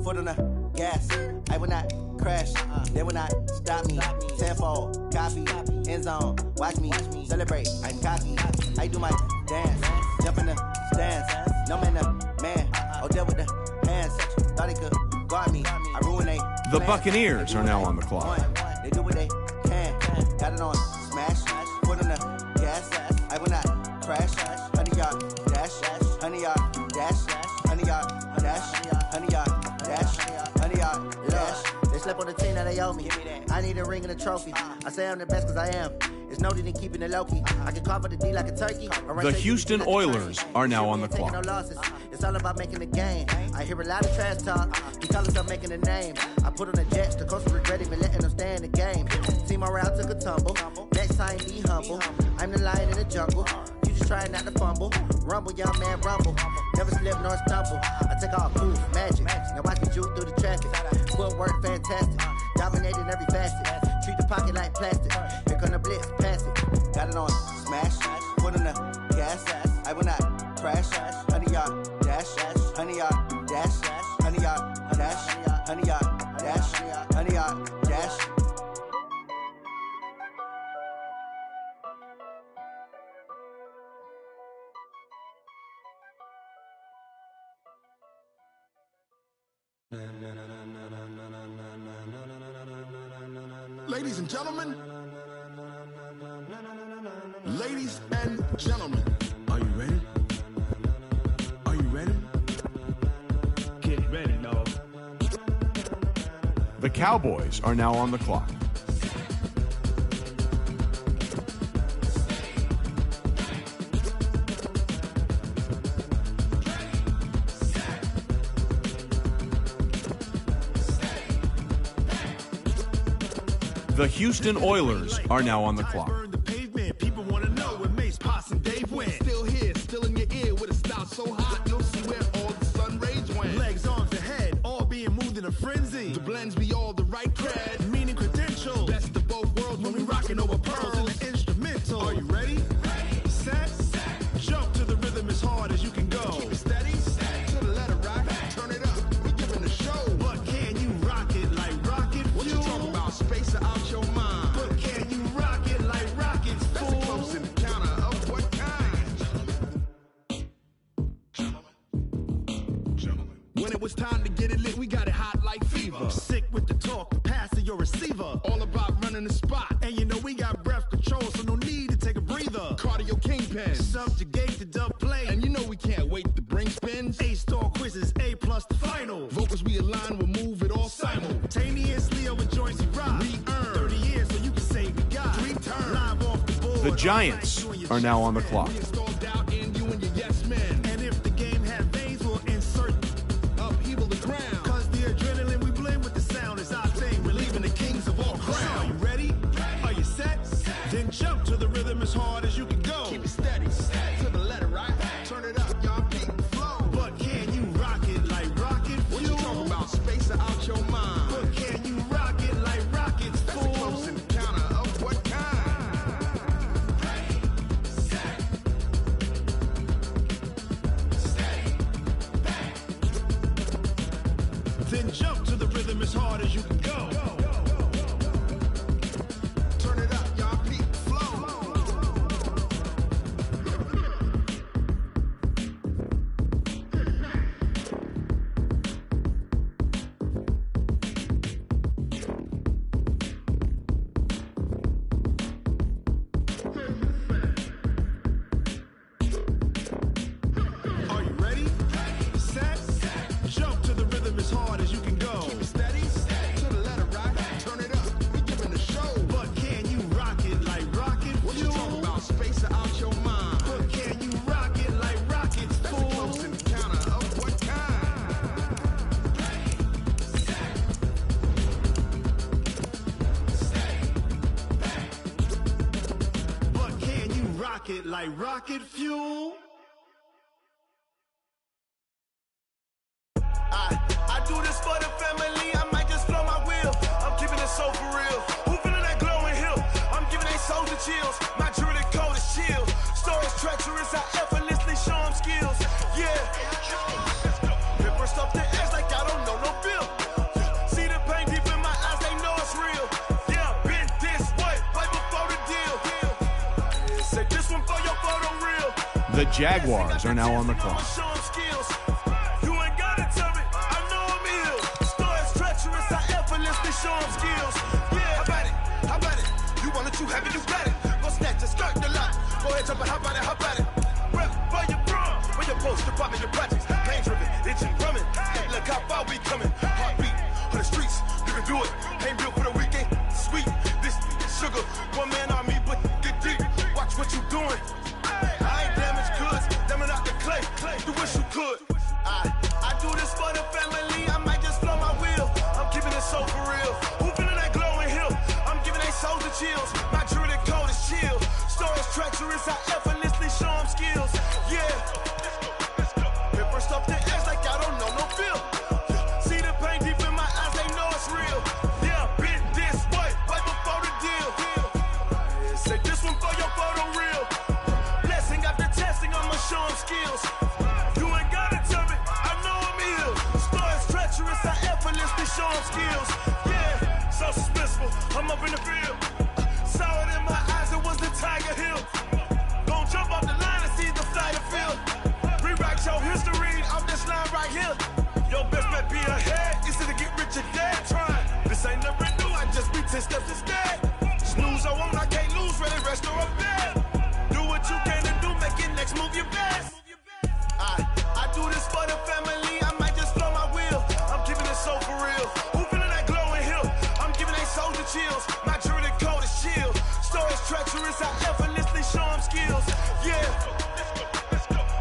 Foot on the gas. I will not crash. They will not stop me. Tenfold, copy, end zone. Watch me celebrate. I'm cocky. I do my dance. Jump in the stands. No man, man. Oh, deal with the hands. Thought he could guard me. I ruin they. The Buccaneers are now on the clock. They do what they can. Got it on smash. Put on the gas. I will not crash. 100-yard dash. 100-yard dash. 100-yard dash. 100-yard dash. 100-yard dash. They slept on the team that they owe me. I need a ring and a trophy. I say I'm the best cause I am. It's no need in keeping it low-key. I can carve up the D like a turkey. The Houston Oilers are now on the clock. No losses. It's all about making the game. I hear a lot of trash talk. You call us up making a name. I put on the Jets. The coach regretted me letting them stay in the game. Team morale took a tumble. Next time be humble. I'm the lion in the jungle. You just trying not to fumble. Rumble, young man, rumble. Never slip nor stumble. I take all proof, magic. Now watch me juke through the traffic. Footwork fantastic. Dominating every facet. Treat the pocket like plastic. Here come the blitz, pass it. Got it on smash. Put on the gas. I will not crash. 100-yard dash. 100-yard dash. 100-yard dash. 100-yard dash. 100-yard dash. Ladies and gentlemen, are you ready? Are you ready? Get ready, dog. The Cowboys are now on the clock. The Houston Oilers are now on the clock. The pavement, people want to know where Mace, Potts, and Dave went. Still here, still in your ear with a style so hot, you'll see where all the sun rays went. Legs, arms, and head, all being moved in a frenzy. The blends be all the right cred, meaning credentials. Best of both worlds when we rockin' over pearls in the instrumental. Are you ready? Set. Jump to the rhythm as hard as you can go. Keep it steady, to the letter rock. Turn it up, we giving a show. But can you rock it like rocket fuel? What you talking about, space out your mind? But can you rock it like rockets, fool? That's a close encounter of what kind? Gentlemen. When it was time to get it lit, we got it hot like fever. Sick with the talk, pass to your receiver. All about running the spot. And you know we got breath control, so no need to take a breather. Cardio kingpin, subjugate the dub play. And you know we can't wait to bring spins. A-star quizzes, A+ the final. Vocals we align, we'll move it all simultaneously over joints we rock. We earn 30 years, so you can say we got 3 turns. Live off the board. The Giants are now on the clock. We installed out in you and your yes men. And if the game had veins, we'll insert upheaval the ground. Cause the adrenaline we blend with the sound is our thing. We're leaving the kings of all ground. Are you ready? Are you set? Then jump to the rhythm as hard as you can go. Keep it steady, to the letter right. Turn it up, y'all beat the flow. But can you rock it like rocket fuel? What you talking about, space out your mind? But can you rock it like rockets, fool? That's a close encounter of what kind? Then jump to the rhythm as hard as you can go. Turn it up, y'all beat the flow. rocket like rocket fuel. I do this for the family, I might just blow my wheel. I'm keeping it so for real. Who feeling that glowing hill? I'm giving they souls the chills. My jewelry cold as chill. Stories treacherous, I effortlessly show them skills. Yeah. Paper stuff the edge like I don't know no feel. See the pain deep in my eyes, they know it's real. Yeah, been this way, right before the deal. Say this one for your photo real. The Jaguars are now on the clock. You ain't gotta tell me, I know I'm ill. Stories treacherous, I effortlessly show them skills. Yeah, how about it? You want it, you have it, you got it. Go snatch it, skirt the lot. Go ahead, jump it, how about it? Rep for your bro, for your post, your pop, your projects. Pain driven, itching, drumming. Look how far we coming. Heartbeat on the streets, you can do it. Ain't built for the weekend. Sweet, this sugar, one man army, but get deep. Watch what you doing. I ain't damaged goods, damn it out the clay. You wish you could. I do this for the family, I might just blow my wheel. I'm keeping it so for real. Who feeling that glowing hill? I'm giving they souls the chills. My jewelry cold is chill. Stories treacherous, I effortlessly show them skills. Yeah. Paper stuff the edge like I don't know no feel. See the pain deep in my eyes, they know it's real. Yeah, been this way, right before the deal. Say this one for your photo real. Blessing after testing, I'ma show them skills. You ain't gotta tell me, I know I'm ill. Stories treacherous, I effortlessly show them skills. Yeah, so suspenseful, I'm up in the field. Saw it in my eyes, it was the Tiger Hill. Gon' jump off the line and see the flight of field. Rewrite your history off this line right here. Your best bet be ahead, easy to get rich or dead trying. This ain't never new, I just be 10 steps instead. Snooze I won't, I can't lose, ready, rest or I'm dead. Do what you can and do, make your next move your best. I do this for the family, I might just blow my wheel. I'm keeping it so for real. Who feeling that glowing hill? I'm giving they souls the chills. My jewelry cold is chill. Stories treacherous, I effortlessly show them skills. Yeah.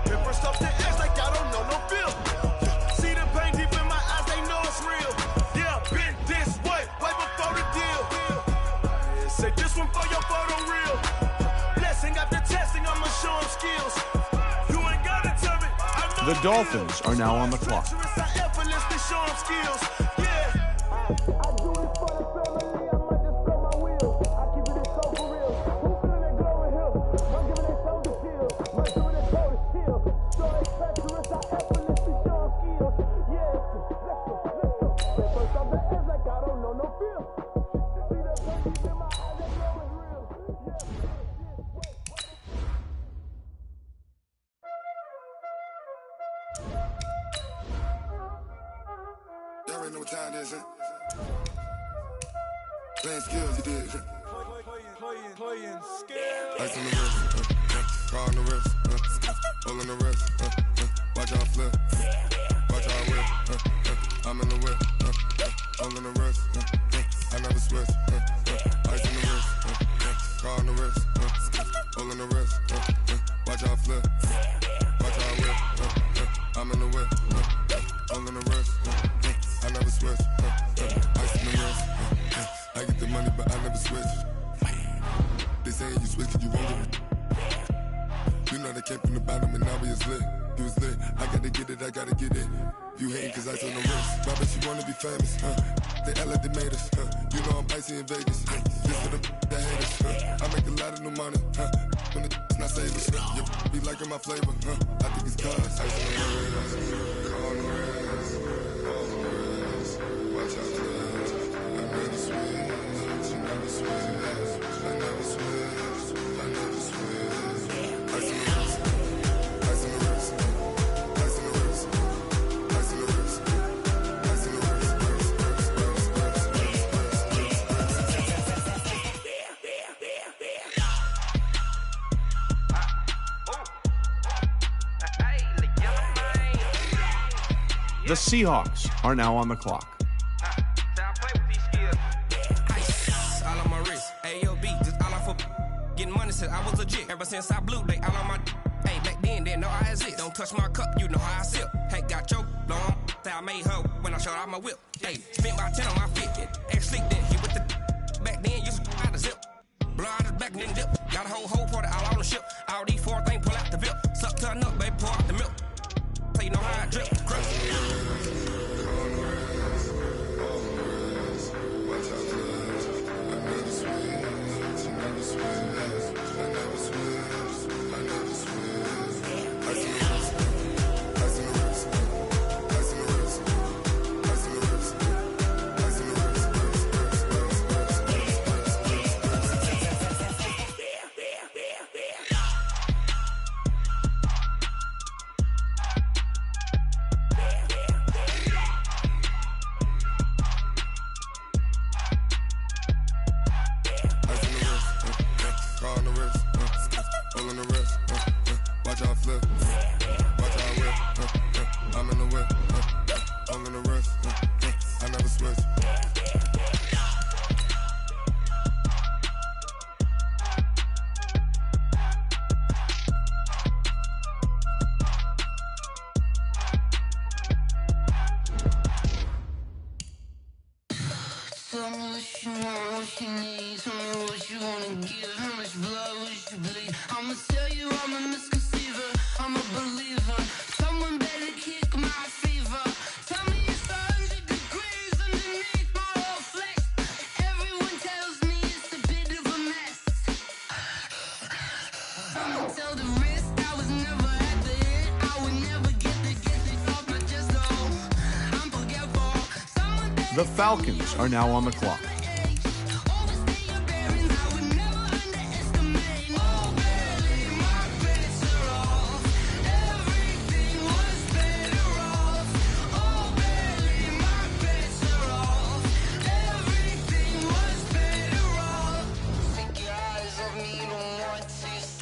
Paper stuff the edge like I don't know no feel. See the pain deep in my eyes, they know it's real. Yeah, been this way, right before the deal. Say this one for your photo real. Blessing after testing, I'ma show them skills. You ain't gotta tell me. The Dolphins are now on the clock. Y'all already know what time it is, huh? Playing skills, you did. Playing skills. Ice on the wrist, car on the wrist, hole on the wrist, watch out flip, watch out whip, I'm in the whip, hole on the wrist, I never switch, ice on the wrist, car on the wrist, hole on the wrist, watch out flip, watch out whip, I'm in the whip, hole on the wrist, I never switch, ice on the wrist, I get the money but I never switch. They saying you switch cause you won't get it. You know they came from the bottom and now we is lit. You was lit, I gotta get it, I gotta get it. You hating cause ice on the wrist. Why bet you wanna be famous, They act like they made us, You know I'm icy in Vegas, This for them that hate us, I make a lot of new money, When it's not savers, You be liking my flavor, I think it's cause ice on the wrist, car on the wrist, all on the wrist, watch out for this. I never switch, you never switch. I never switch, I never switch. Ice on the wrist, ice on the wrist, ice on the wrist, ice on the wrist, ice on the wrist. The Seahawks are now on the clock. Getting money since I was legit. Ever since I blew, they all on my. Hey, back then, didn't know I exist. Don't touch my cup, you know how I sip. Hey, got choked, long. Say I made her when I showed out my whip. Hey, spent about 10 on my fit. Ex-sleep, then hit with the. Back then, used to out the zip. Blow out his back and then dip. Got a whole party all on the ship. All The Falcons are now on the clock.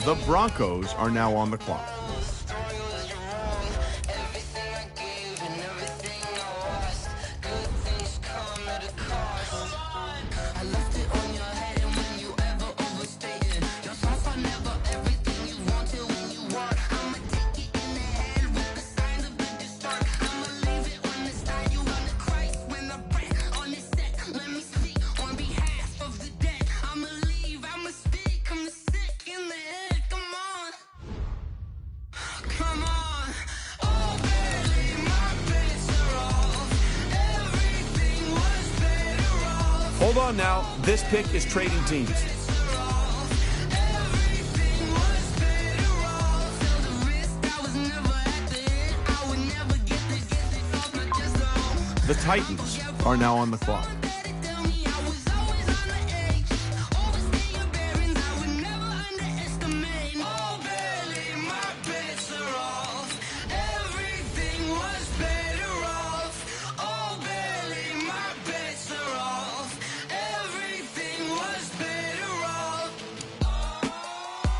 The Broncos are now on the clock. Hold on now. This pick is trading teams. The Titans are now on the clock.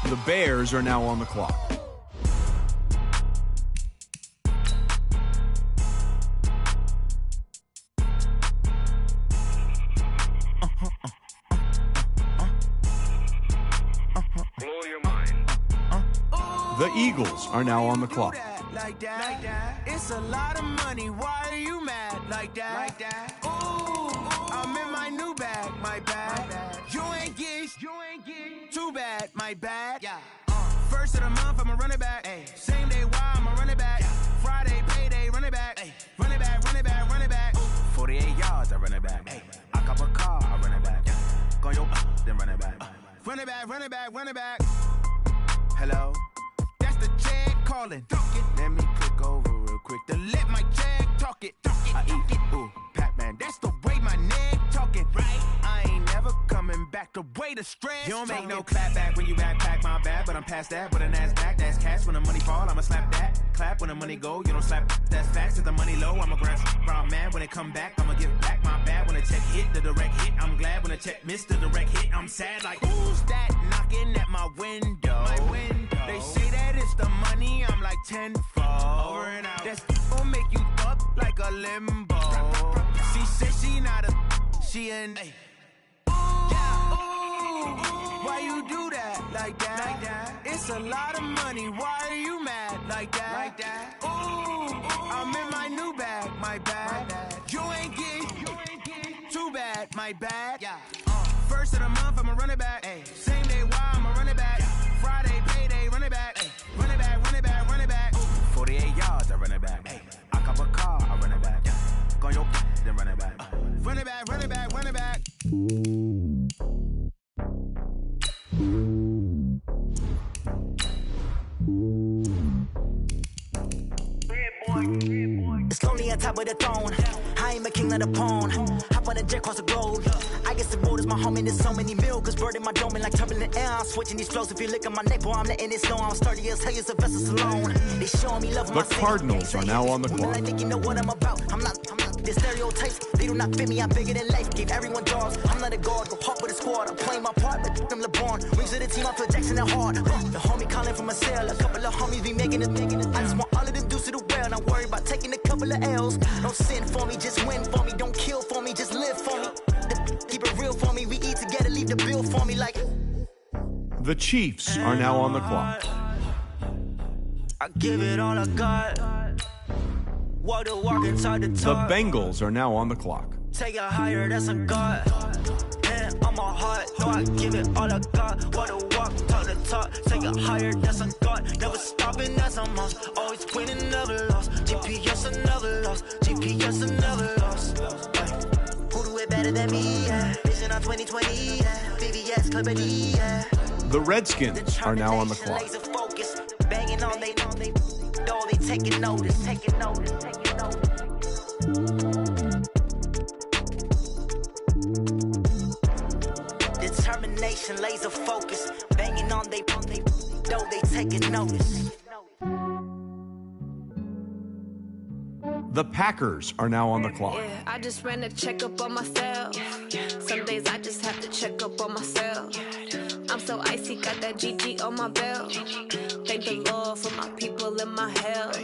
The Bears are now on the clock. The Eagles are now on the clock. Like that. It's a lot of money. Why are you mad like that? Ooh, I'm in my new bag, my bad. You ain't get too bad, my bad. Yeah. First of the month, I'ma run it back. Ay. Same day, why I'ma run it back. Friday, payday, run it back. Ay. Run it back, run it back, run it back. 48 yards, I run it back. Ay. I cop a car, I run it back. Go yo, then run it back. Run it back, run it back, run it back. Hello? That's the check calling. Let me click over real quick to let my check talk it. I eat it, ooh, Pac-Man. That's the way my neck talking. Right? I ain't never coming back. The way the stress. You don't make no clap back when you backpack, my bad. But I'm past that with a NASDAQ. That's cash. When the money fall, I'ma slap that. Clap when the money go. You don't slap. That's facts. If the money low, I'ma grab. Brown man, when it come back, I'ma give back my bad. When the check hit, the direct hit. I'm glad when the check missed the direct hit. I'm sad like who's that knocking at my window? My window. They say that it's the money. I'm like tenfold. Over and out. That's gonna make you up like a limbo. She said she not a. She an. Why you do that like that? It's a lot of money. Why are you mad like that? Ooh, I'm in my new bag, my bad. You ain't get too bad, my bad. Yeah. First of the month, I'ma run it back. Ay. Same day, why I'ma run it back. Friday, payday, run it back. Ay. Run it back, run it back, run it back. 48 yards, I run it back. Ay. I cop a car, I run it back. Go yo, then run it back. Run it back, run it back, run it back. It's lonely on top of the throne. I ain't a king of the pawn. Hop on a jet across the globe. I guess the road is my home and there's so many milkers burning my dome and like turbulent air. I'm switching these flows. If you look at my neck, boy, I'm letting it slow. I'm sturdy as hell, it's a vessel alone. They showing me love. The Cardinals are now on the clock. I think you know what I'm about. I'm not. The stereotypes, they do not fit me. I'm bigger than life. Gave everyone jobs. I'm not a guard. Go hard with a squad. I'm playing my part, but I'm LeBron. Wings of the team, I feel Jackson and hard. The homie calling from a cell. A couple of homies be making it. I just want all of them dudes to the well. Not worry about taking a couple of L's. Don't sin for me, just win for me. Don't kill for me, just live for me. Keep it real for me. We eat together, leave the bill for me like. The Chiefs are now on the clock. I give it all I got. Walk the walk inside the The talk. Bengals are now on the clock. Take it higher, that's a God. Man, I'm a heart, no, I give it all I got. Walk the walk, talk the talk. Take it higher, that's a God. Never stopping, that's a must. Always winning, never lost. GPS, I never lost. GPS, I never lost. Who do it better than me? Yeah. Vision on 2020, yeah. VVS, Clarity, yeah. The Redskins are now on the clock. Laser focus, banging on they taking notice. Determination, laser focus, banging on they taking notice. The Packers are now on the clock. Yeah, I just ran a checkup on myself. Some days I just have to check up on myself. I'm so icy, got that GG on my belt. Thank the Lord for my people in my health.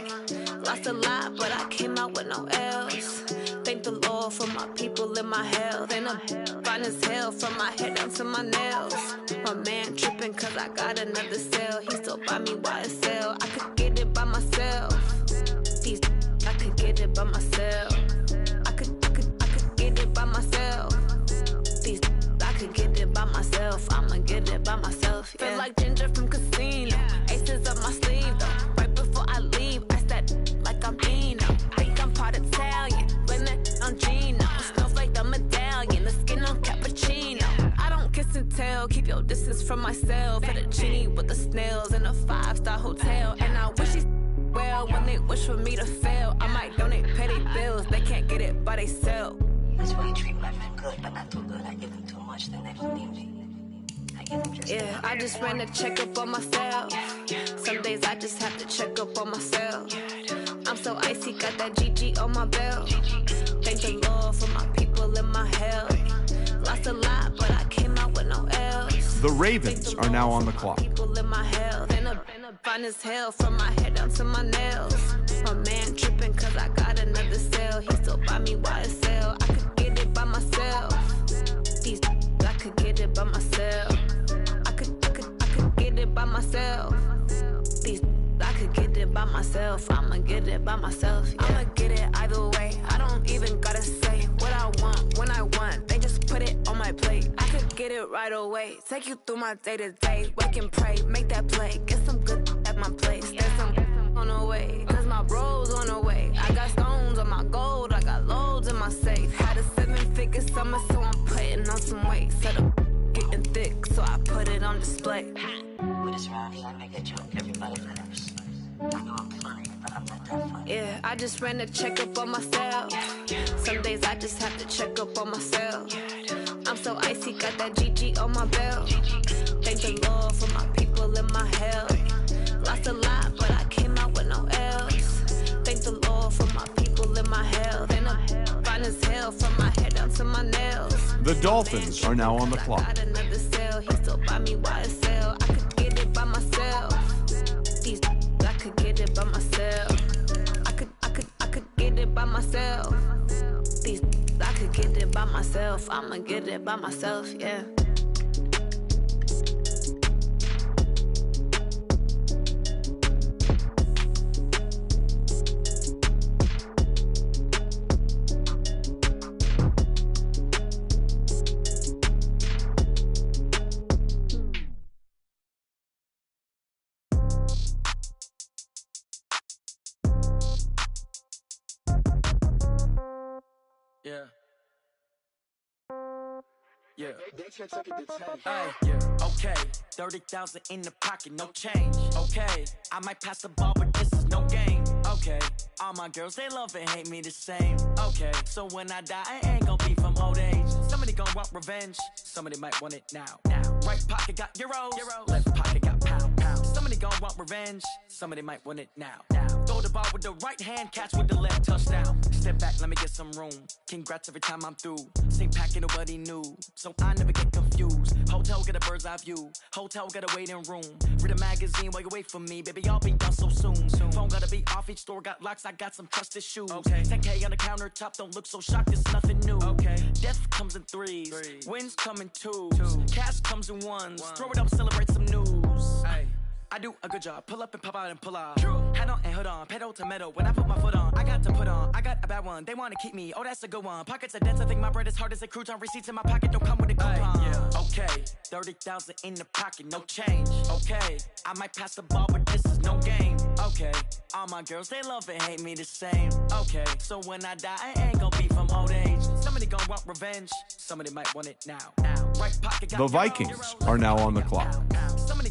Lost a lot, but I came out with no L's. Thank the Lord for my people in my health. And I'm fine as hell from my head down to my nails. My man tripping cause I got another cell. He still buy me YSL. I could get it by myself. These I could get it by myself. I could get it by myself. These I could get it by myself. I'ma get it by myself. Yeah. Feel like Ginger from Casino. Aces up my sleeve though. Right before I leave, I start like I'm Dino. Think I'm part Italian. Blame that on Gino. Smells like the medallion. The skin on cappuccino. I don't kiss and tell. Keep your distance from myself. Fettuccine with the snails in a 5-star hotel. And I wish he's well when they wish for me to fail. I might donate petty bills. They can't get it by themselves. That's why you treat my men good, but not too good. I give them too much, then they don't need me. I give them just yeah, I just ran a checkup on myself. Some days I just have to check up on myself. I'm so icy, got that GG on my belt. Thank the Lord for my people in my health. Lost a lot, but I came out with no L's. The Ravens are now on the clock. People in my health. And I'm fine as hell from my head down to my nails. My man tripping cause I got another cell. He still buy me YSL. I could get it by myself. These I could get it by myself. I could get it by myself. These I could get it by myself. I'ma get it by myself. Yeah. I'ma get it either way. I don't even gotta say what I want when I want. They just put it on my plate. I could get it right away. Take you through my day to day. Wake and pray, make that play. Get some good at my place. There's some on the way. Cause my bro's on the way. I got stones on my gold. I got loads in my safe. Had a 7-figure summer, so I'm putting on some weight. Set up getting thick, so I put it on display. with this round here, I get you everybody nervous. I know I'm funny, but I'm not that funny. Yeah, I just ran a checkup on myself. Some days I just have to check up on myself. I'm so icy, got that GG on my belt. Thank the Lord for my people in my health. Lost a lot, but I came out with no L's. Thank the Lord for my people in my health. And I'm fine as hell from my head down to my nails. The Dolphins are now on the clock. Got another cell, he still buy me YSL. I could get it by myself. These I could get it by myself. I could get it by myself. These I could get it by myself. I'ma get it by myself, yeah. Yeah. Yeah. Hey, yeah. Okay. 30,000 in the pocket, no change. Okay. I might pass the ball, but this is no game. Okay. All my girls, they love and hate me the same. Okay. So when I die, I ain't gon' be from old age. Somebody gon' want revenge. Somebody might want it now. Right pocket got euros. Left pocket got pound. Somebody gon' want revenge. Somebody might want it now. Throw the ball with the right hand, catch with the left, touchdown. Step back, let me get some room. Congrats every time I'm through. Same packet, nobody knew, so I never get confused. Hotel get a bird's eye view. Hotel got a waiting room. Read a magazine while you wait for me, baby. I'll be done so soon. Phone gotta be off. Each store got locks. I got some trusted shoes. 10K on the countertop. Don't look so shocked. It's nothing new. Death comes in threes. Wins come in twos. Cash comes in ones. Throw it up, celebrate some news. I do a good job. Pull up and pop out and pull out. Head on and hood on. Pedal to metal. When I put my foot on, I got to put on. I got a bad one. They want to keep me. Oh, that's a good one. Pockets are dense. I think my bread is hard as a crouton. Receipts in my pocket don't come with a coupon. Okay. 30,000 in the pocket. No change. Okay. I might pass the ball, but this is no game. Okay. All my girls, they love and hate me the same. Okay. So when I die, I ain't gonna be from old age. Somebody gonna want revenge. Somebody might want it now. Right pocket got The Vikings are now on the clock.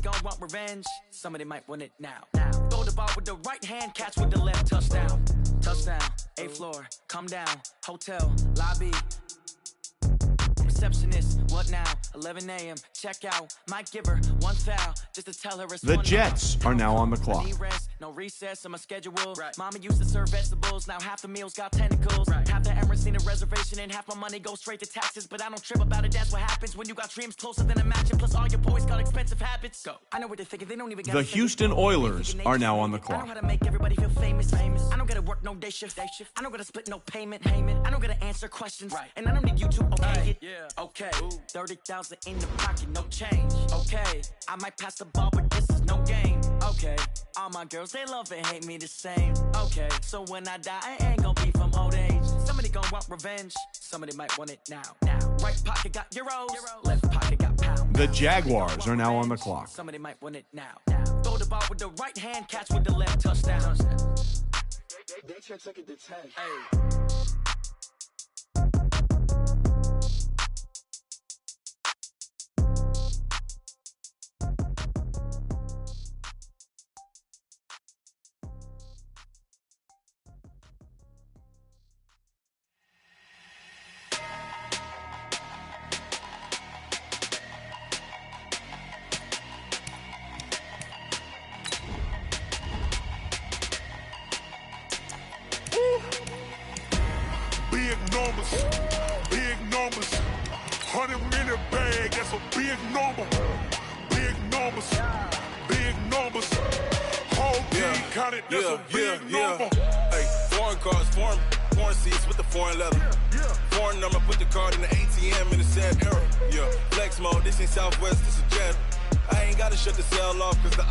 gon' want revenge. Somebody might want it now. Throw the ball with the right hand, catch with the left. Touchdown. Touchdown. 8th floor. Come down. Hotel. Lobby. Receptionist, what now? 11 a.m. Check out. Might give her one foul just to tell her it's The Jets are now on the clock. Rest, no recess on my schedule. Right. Mama used to serve vegetables, now half the meals got tentacles. Right. Half the Emirates seen a reservation and half my money goes straight to taxes. But I don't trip about it, that's what happens when you got dreams closer than a match. And plus all your boys got expensive habits. Go. I know what they're thinking, they don't even got The Houston Oilers are now on the I know clock. how to make everybody feel famous. I don't gotta work no day shift. I don't gotta split no payment. I don't gotta answer questions. Right. And I don't need you to okay it. Yeah. Okay. 30,000 in the pocket, no change. Okay. I might pass the ball, but this is no game. Okay. All my girls, they love and hate me the same. Okay. So when I die, I ain't gonna be from old age. Somebody gonna want revenge. Somebody might want it now. Right pocket got euros. Left pocket got pounds. The Jaguars are now on the clock. Somebody might want it now. Throw the ball with the right hand, catch with the left. Touchdown. They check it to 10. Hey. Big numbers, 100-minute bag, that's a big number. Big numbers, whole team counted, that's a big number. Hey, foreign cars, foreign seats with the foreign leather. Foreign number, put the card in the ATM in the sad era. Yeah, flex mode, this ain't Southwest, this is Jet. I ain't gotta shut the cell off cause the